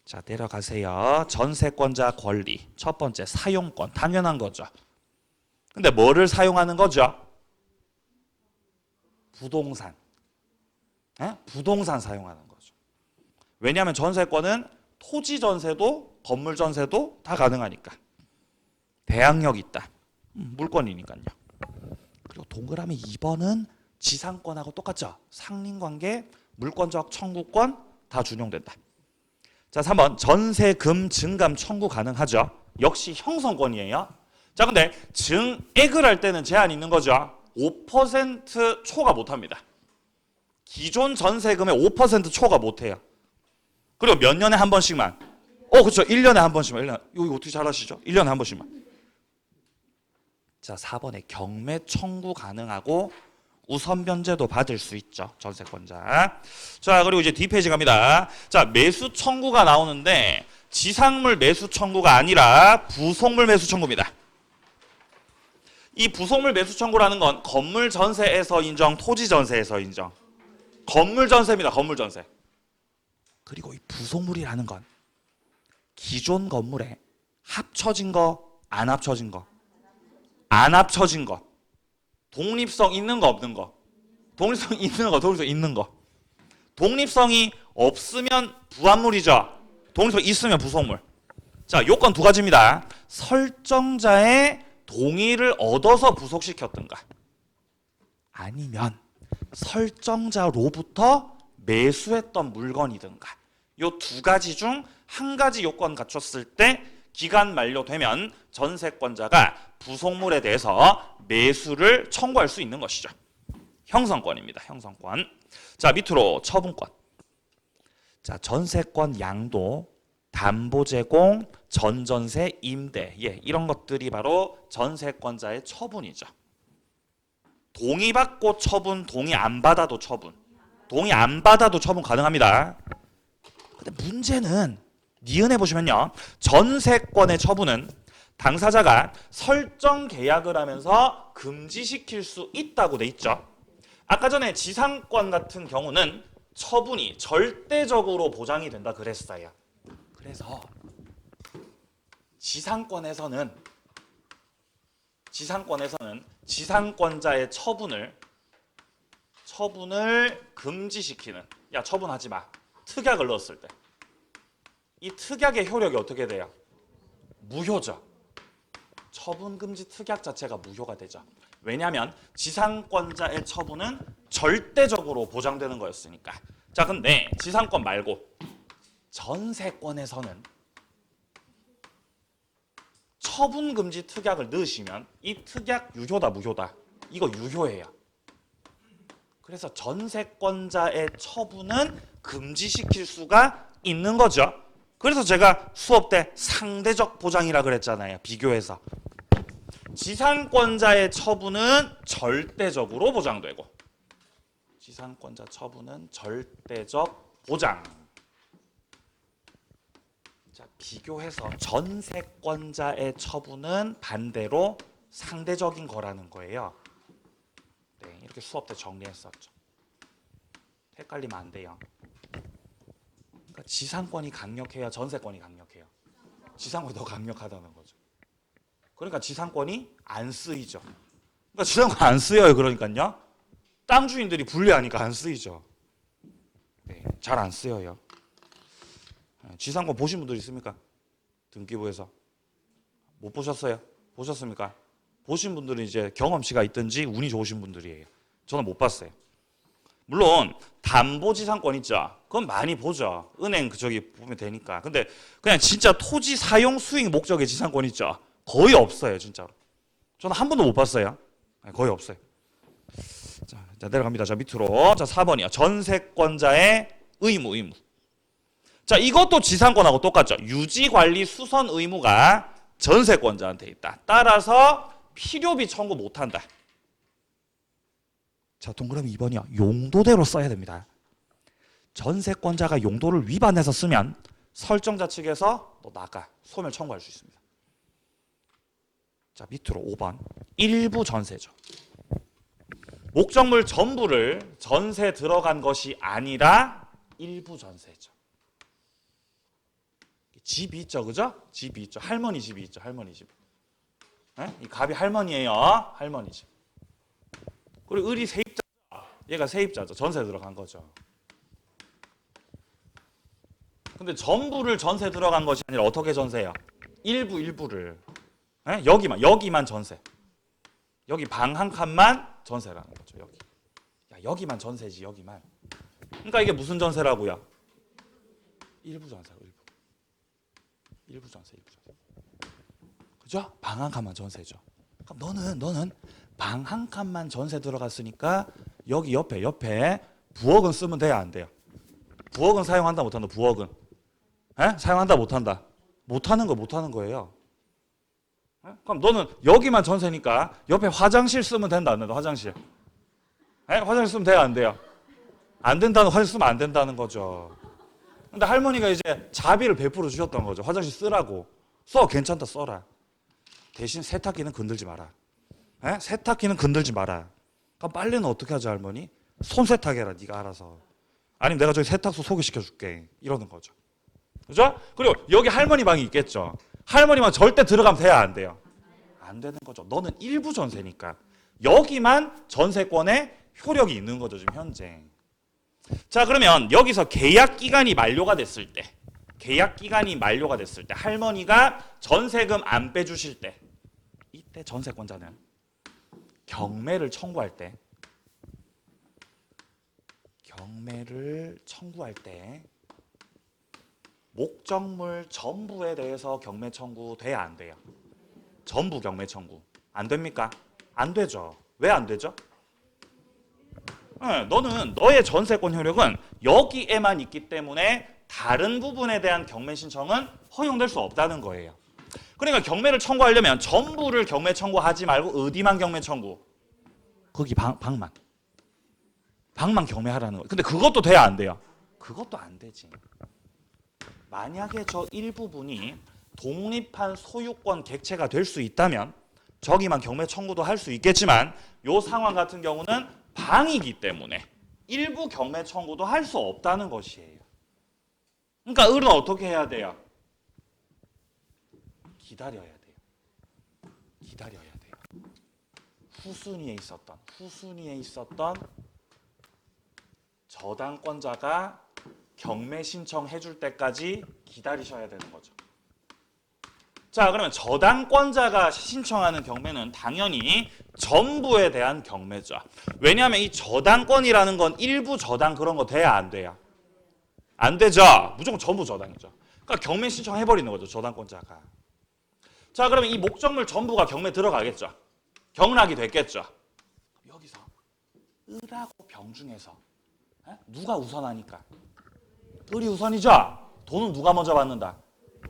자, 내려가세요. 전세권자 권리. 첫 번째 사용권. 당연한 거죠. 근데 뭐를 사용하는 거죠? 부동산. 부동산 사용하는 거죠. 왜냐하면 전세권은 토지 전세도 건물 전세도 다 가능하니까. 대항력 있다. 물권이니까요. 그리고 동그라미 2번은 지상권하고 똑같죠. 상린관계, 물권적 청구권 다 준용된다. 자, 3번 전세금 증감 청구 가능하죠. 역시 형성권이에요. 자, 근데 증액을 할 때는 제한이 있는 거죠. 5% 초과 못합니다. 기존 전세금의 5% 초과 못해요. 그리고 몇 년에 한 번씩만. 그렇죠. 1년에 한 번씩만. 이거 어떻게 잘 아시죠? 1년에 한 번씩만. 자, 4번에 경매 청구 가능하고 우선 변제도 받을 수 있죠. 전세권자. 자, 그리고 이제 뒷페이지 갑니다. 자, 매수 청구가 나오는데 지상물 매수 청구가 아니라 부속물 매수 청구입니다. 이 부속물 매수 청구라는 건 건물 전세에서 인정, 토지 전세에서 인정. 건물 전세입니다. 건물 전세. 그리고 이 부속물이라는 건 기존 건물에 합쳐진 거, 안 합쳐진 거. 안 합쳐진 거. 독립성 있는 거 없는 거. 독립성 있는 거, 독립성 있는 거. 독립성이 없으면 부합물이죠. 독립성 있으면 부속물. 자, 요건 두 가지입니다. 설정자의 동의를 얻어서 부속시켰든가 아니면 설정자로부터 매수했던 물건이든가 요 두 가지 중 한 가지 요건 갖췄을 때 기간 만료되면 전세권자가 부속물에 대해서 매수를 청구할 수 있는 것이죠. 형성권입니다. 형성권. 자, 밑으로 처분권. 자, 전세권 양도, 담보 제공, 전전세 임대. 이런 것들이 바로 전세권자의 처분이죠. 동의받고 처분, 동의 안 받아도 처분. 동의 안 받아도 처분 가능합니다. 근데 문제는 니은에 보시면요. 전세권의 처분은 당사자가 설정 계약을 하면서 금지시킬 수 있다고 돼 있죠. 아까 전에 지상권 같은 경우는 처분이 절대적으로 보장이 된다 그랬어요. 그래서 지상권에서는 지상권자의 처분을 금지시키는, 야 처분하지 마, 특약을 넣었을 때 이 특약의 효력이 어떻게 돼요? 무효죠. 처분금지 특약 자체가 무효가 되죠. 왜냐하면 지상권자의 처분은 절대적으로 보장되는 거였으니까. 자, 근데 지상권 말고 전세권에서는 처분금지 특약을 넣으시면 이 특약 유효다 무효다? 이거 유효해요. 그래서 전세권자의 처분은 금지시킬 수가 있는 거죠. 그래서 제가 수업 때 상대적 보장이라 그랬잖아요. 비교해서. 지상권자의 처분은 절대적으로 보장되고 지상권자 처분은 절대적 보장. 자, 비교해서 전세권자의 처분은 반대로 상대적인 거라는 거예요. 네, 이렇게 수업 때 정리했었죠. 헷갈리면 안 돼요. 그러니까 지상권이 강력해야 전세권이 강력해요. 지상권이 더 강력하다는 거죠. 그러니까 지상권이 안 쓰이죠. 그러니까 지상권 안 쓰여요. 그러니까요. 땅 주인들이 불리하니까 안 쓰이죠. 네, 잘 안 쓰여요. 지상권 보신 분들 있습니까? 등기부에서 못 보셨어요? 보셨습니까? 보신 분들은 이제 경험치가 있든지 운이 좋으신 분들이에요. 저는 못 봤어요. 물론 담보지상권 있죠. 그건 많이 보죠. 은행 저기 보면 되니까. 근데 그냥 진짜 토지 사용 수익 목적의 지상권 있죠. 거의 없어요, 진짜로. 저는 한 번도 못 봤어요. 거의 없어요. 자, 내려갑니다. 자, 밑으로. 자, 4번이요. 전세권자의 의무. 자, 이것도 지상권하고 똑같죠. 유지, 관리, 수선 의무가 전세권자한테 있다. 따라서 필요비 청구 못 한다. 자, 동그라미 2번이요. 용도대로 써야 됩니다. 전세권자가 용도를 위반해서 쓰면 설정자 측에서 또 나가 소멸 청구할 수 있습니다. 자, 밑으로 5번. 일부 전세죠. 목적물 전부를 전세 들어간 것이 아니라 일부 전세죠. 집이 있죠, 그죠? 집이 있죠. 할머니 집이 있죠, 할머니 집. 네? 이 갑이 할머니예요, 할머니 집. 그리고 을이 세입자, 얘가 세입자죠. 전세 들어간 거죠. 근데 전부를 전세 들어간 것이 아니라 어떻게 전세요? 일부를. 네? 여기만 전세. 여기 방 한 칸만 전세라는 거죠. 여기. 야, 여기만 전세지, 여기만. 그러니까 이게 무슨 전세라고요? 일부 전세로, 일부 전세. 그죠? 방 한 칸만 전세죠. 그럼 너는 방 한 칸만 전세 들어갔으니까 여기 옆에 부엌은 쓰면 돼야 안 돼요? 부엌은 사용한다 못 한다. 부엌은 사용한다 못 한다. 못 하는 거예요. 그럼 너는 여기만 전세니까 옆에 화장실 쓰면 된다 안 된다. 화장실. 화장실 쓰면 돼야 안 돼요? 안 된다는, 화장실 쓰면 안 된다는 거죠. 근데 할머니가 이제 자비를 베풀어 주셨던 거죠. 화장실 쓰라고. 괜찮다, 써라. 대신 세탁기는 건들지 마라. 세탁기는 건들지 마라. 그럼 빨래는 어떻게 하지, 할머니? 손세탁해라, 네가 알아서. 아니면 내가 저기 세탁소 소개시켜 줄게. 이러는 거죠. 그죠? 그리고 여기 할머니 방이 있겠죠. 할머니 방 절대 들어가면 돼야 안 돼요? 안 되는 거죠. 너는 일부 전세니까. 여기만 전세권에 효력이 있는 거죠, 지금 현재. 자, 그러면 여기서 계약 기간이 만료가 됐을 때, 할머니가 전세금 안 빼주실 때, 이때 전세권자는 경매를 청구할 때, 목적물 전부에 대해서 경매 청구 돼야 안 돼요? 전부 경매 청구 안 됩니까? 안 되죠. 왜 안 되죠? 너는 너의 전세권 효력은 여기에만 있기 때문에 다른 부분에 대한 경매 신청은 허용될 수 없다는 거예요. 그러니까 경매를 청구하려면 전부를 경매 청구하지 말고 어디만 경매 청구? 거기 방만 경매하라는 거예요. 근데 그것도 돼야 안 돼요? 그것도 안 되지. 만약에 저 일부분이 독립한 소유권 객체가 될 수 있다면 저기만 경매 청구도 할 수 있겠지만 이 상황 같은 경우는 방이기 때문에 일부 경매 청구도 할 수 없다는 것이에요. 그러니까 을은 어떻게 해야 돼요? 기다려야 돼요. 후순위에 있었던 저당권자가 경매 신청해 줄 때까지 기다리셔야 되는 거죠. 자, 그러면 저당권자가 신청하는 경매는 당연히 전부에 대한 경매죠. 왜냐하면 이 저당권이라는 건 일부 저당 그런 거 돼야 안 돼요? 안 되죠. 무조건 전부 저당이죠. 그러니까 경매 신청해버리는 거죠, 저당권자가. 자, 그러면 이 목적물 전부가 경매 들어가겠죠. 경락이 됐겠죠. 여기서 을하고 병 중에서 누가 우선하니까? 을이 우선이죠. 돈은 누가 먼저 받는다?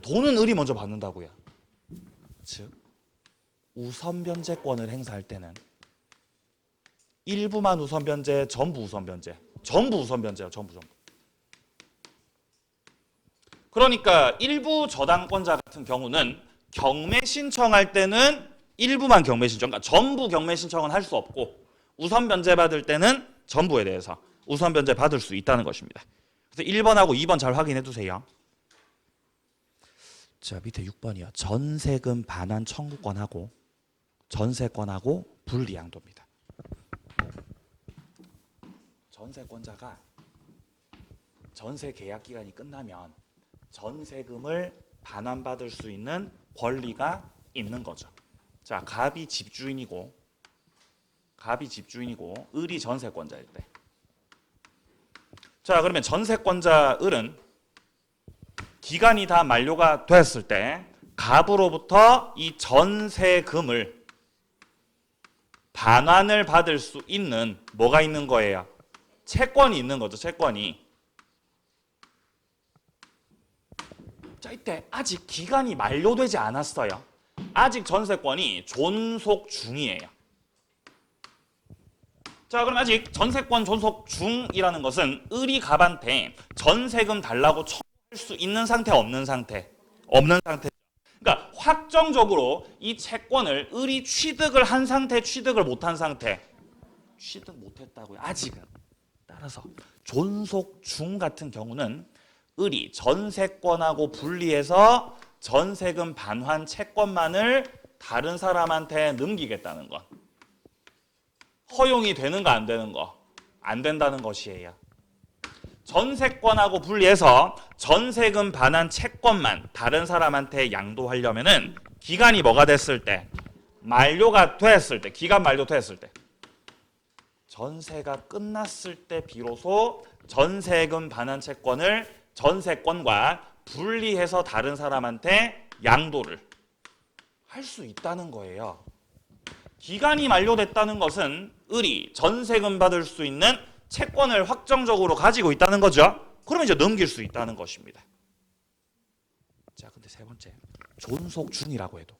돈은 을이 먼저 받는다고요. 즉 우선 변제권을 행사할 때는 일부만 우선 변제, 전부 우선 변제예요. 전부. 그러니까 일부 저당권자 같은 경우는 경매 신청할 때는 일부만 경매 신청, 그러니까 전부 경매 신청은 할 수 없고 우선 변제 받을 때는 전부에 대해서 우선 변제 받을 수 있다는 것입니다. 그래서 1번하고 2번 잘 확인해 두세요. 자, 밑에 6번이요. 전세금 반환 청구권하고 전세권하고 분리양도입니다. 전세권자가 전세 계약 기간이 끝나면 전세금을 반환받을 수 있는 권리가 있는 거죠. 자, 갑이 집주인이고 을이 전세권자일 때. 자, 그러면 전세권자 을은 기간이 다 만료가 됐을 때 갑으로부터 이 전세금을 반환을 받을 수 있는 뭐가 있는 거예요? 채권이 있는 거죠. 채권이. 자, 이때 아직 기간이 만료되지 않았어요. 아직 전세권이 존속 중이에요. 자, 그럼 아직 전세권 존속 중이라는 것은 을이 갑한테 전세금 달라고 청구할 수 있는 상태, 없는 상태? 없는 상태. 그러니까 확정적으로 이 채권을 을이 취득을 한 상태, 취득을 못한 상태? 취득 못했다고요. 아직은. 따라서 존속 중 같은 경우는 을이 전세권하고 분리해서 전세금 반환 채권만을 다른 사람한테 넘기겠다는 것. 허용이 되는가 안 되는 거? 안 된다는 것이에요. 전세권하고 분리해서 전세금 반환 채권만 다른 사람한테 양도하려면은 기간이 뭐가 됐을 때? 만료가 됐을 때. 기간 만료됐을 때. 전세가 끝났을 때 비로소 전세금 반환 채권을 전세권과 분리해서 다른 사람한테 양도를 할 수 있다는 거예요. 기간이 만료됐다는 것은 을이 전세금 받을 수 있는 채권을 확정적으로 가지고 있다는 거죠. 그러면 이제 넘길 수 있다는 것입니다. 자, 근데 세 번째, 존속 중이라고 해도,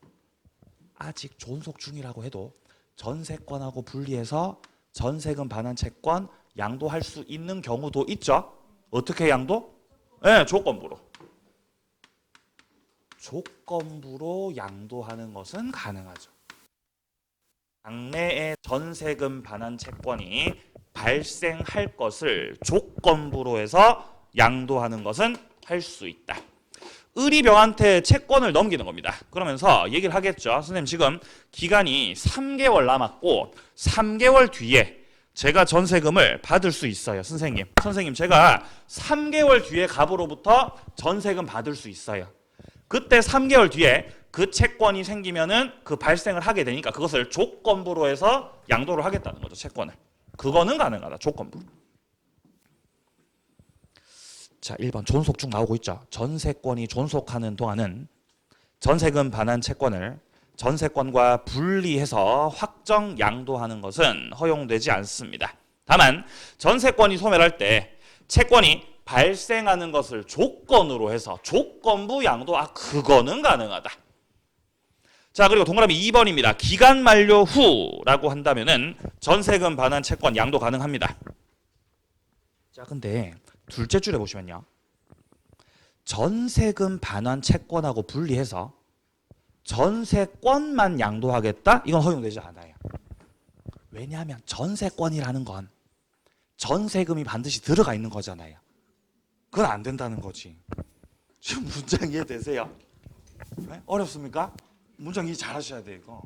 아직 존속 중이라고 해도 전세권하고 분리해서 전세금 반환 채권 양도할 수 있는 경우도 있죠. 어떻게 양도? 네, 조건부로. 조건부로 양도하는 것은 가능하죠. 당내에 전세금 반환 채권이 발생할 것을 조건부로 해서 양도하는 것은 할 수 있다. 을이 병한테 채권을 넘기는 겁니다. 그러면서 얘기를 하겠죠. 선생님, 지금 기간이 3개월 남았고 3개월 뒤에 제가 전세금을 받을 수 있어요. 선생님, 제가 3개월 뒤에 갑으로부터 전세금 받을 수 있어요. 그때 3개월 뒤에 그 채권이 생기면은 그 발생을 하게 되니까 그것을 조건부로 해서 양도를 하겠다는 거죠. 채권을. 그거는 가능하다. 조건부로. 자, 1번 존속중 나오고 있죠. 전세권이 존속하는 동안은 전세금 반환 채권을 전세권과 분리해서 확정 양도하는 것은 허용되지 않습니다. 다만 전세권이 소멸할 때 채권이 발생하는 것을 조건으로 해서 조건부 양도, 그거는 가능하다. 자, 그리고 동그라미 2번입니다. 기간 만료 후라고 한다면은 전세금 반환 채권 양도 가능합니다. 자, 근데 둘째 줄에 보시면요. 전세금 반환 채권하고 분리해서 전세권만 양도하겠다? 이건 허용되지 않아요. 왜냐하면 전세권이라는 건 전세금이 반드시 들어가 있는 거잖아요. 그건 안 된다는 거지. 지금 문장 이해되세요? 네? 어렵습니까? 문장 이해 잘 하셔야 돼요, 이거.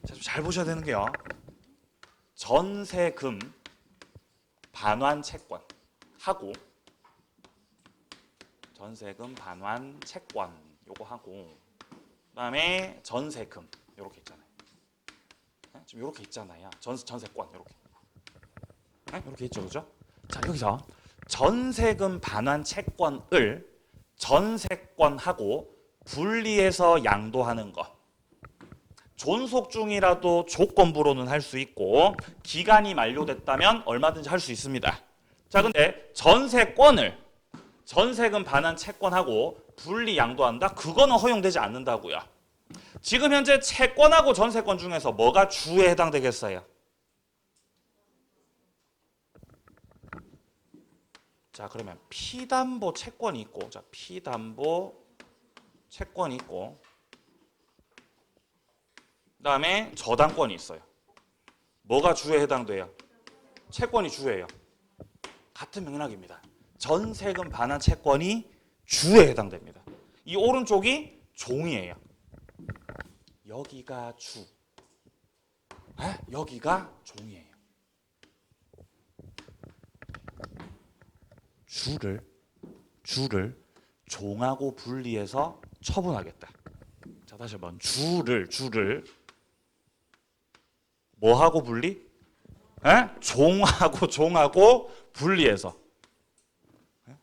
자, 좀 잘 보셔야 되는 게요. 전세금 반환 채권 하고 전세금 반환 채권 요거 하고 그다음에 전세금 요렇게 있잖아요. 네? 지금 요렇게 있잖아요. 전세권 요렇게. 네? 요렇게 있죠, 그죠? 자, 여기서 전세금 반환 채권을 전세권하고 분리해서 양도하는 것. 존속 중이라도 조건부로는 할 수 있고 기간이 만료됐다면 얼마든지 할 수 있습니다. 자, 근데 전세권을 전세금 반환 채권하고 분리 양도한다? 그거는 허용되지 않는다고요. 지금 현재 채권하고 전세권 중에서 뭐가 주에 해당되겠어요? 자, 그러면 피담보 채권이 있고, 자, 피담보 채권이 있고, 그다음에 저당권이 있어요. 뭐가 주에 해당돼요? 채권이 주예요. 같은 맥락입니다. 전세금 반환 채권이 주에 해당됩니다. 이 오른쪽이 종이에요. 여기가 주, 여기가 종이에요. 주를 종하고 분리해서 처분하겠다. 자, 다시 한번 주를 뭐하고 분리? 에? 종하고 분리해서.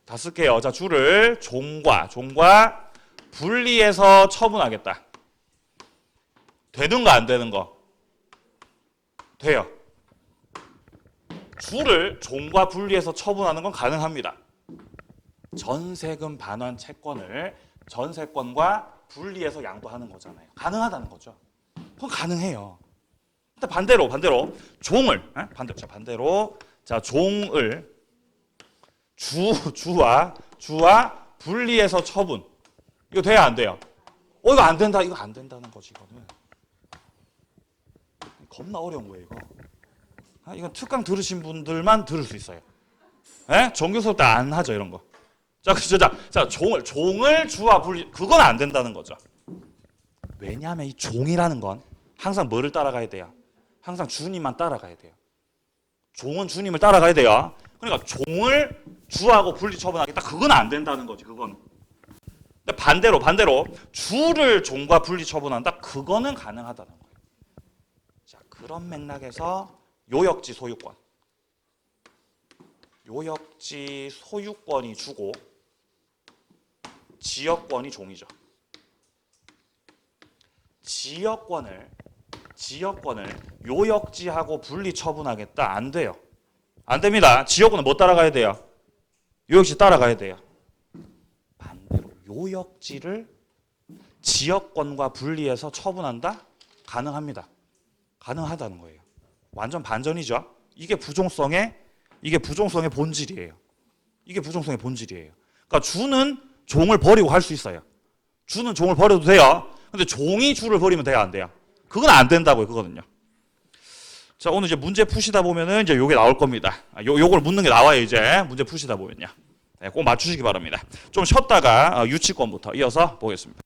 다 쓸게요. 자, 주를 종과 분리해서 처분하겠다. 되는 거 안 되는 거? 돼요. 주를 종과 분리해서 처분하는 건 가능합니다. 전세금 반환 채권을 전세권과 분리해서 양도하는 거잖아요. 가능하다는 거죠. 그건 가능해요. 근데 반대로 종을 반대로 자, 종을 주와 분리해서 처분. 이거 돼야 안 돼요? 이거 안 된다. 이거 안 된다는 거지, 이거는. 겁나 어려운 거예요, 이거. 이건 특강 들으신 분들만 들을 수 있어요. 예? 정규 수업 때 안 하죠, 이런 거. 자, 종을 주와 분리, 그건 안 된다는 거죠. 왜냐하면 이 종이라는 건 항상 뭐를 따라가야 돼요? 항상 주님만 따라가야 돼요. 종은 주님을 따라가야 돼요. 그러니까 종을 주하고 분리 처분하겠다. 그건 안 된다는 거지, 그건. 근데 반대로 주를 종과 분리 처분한다. 그거는 가능하다는 거예요. 자, 그런 맥락에서 요역지 소유권이 주고 지역권이 종이죠. 지역권을 요역지하고 분리 처분하겠다. 안 돼요. 안 됩니다. 지역권은 뭐 따라가야 돼요? 요역지 따라가야 돼요. 반대로 요역지를 지역권과 분리해서 처분한다? 가능합니다. 가능하다는 거예요. 완전 반전이죠. 이게 부종성의 본질이에요. 이게 부종성의 본질이에요. 그러니까 주는 종을 버리고 할 수 있어요. 주는 종을 버려도 돼요. 근데 종이 주를 버리면 돼야 안 돼요. 그건 안 된다고요, 그거는요. 자, 오늘 이제 문제 푸시다 보면은 이제 요게 나올 겁니다. 요걸 묻는 게 나와요, 이제. 문제 푸시다 보면요. 네, 꼭 맞추시기 바랍니다. 좀 쉬었다가 유치권부터 이어서 보겠습니다.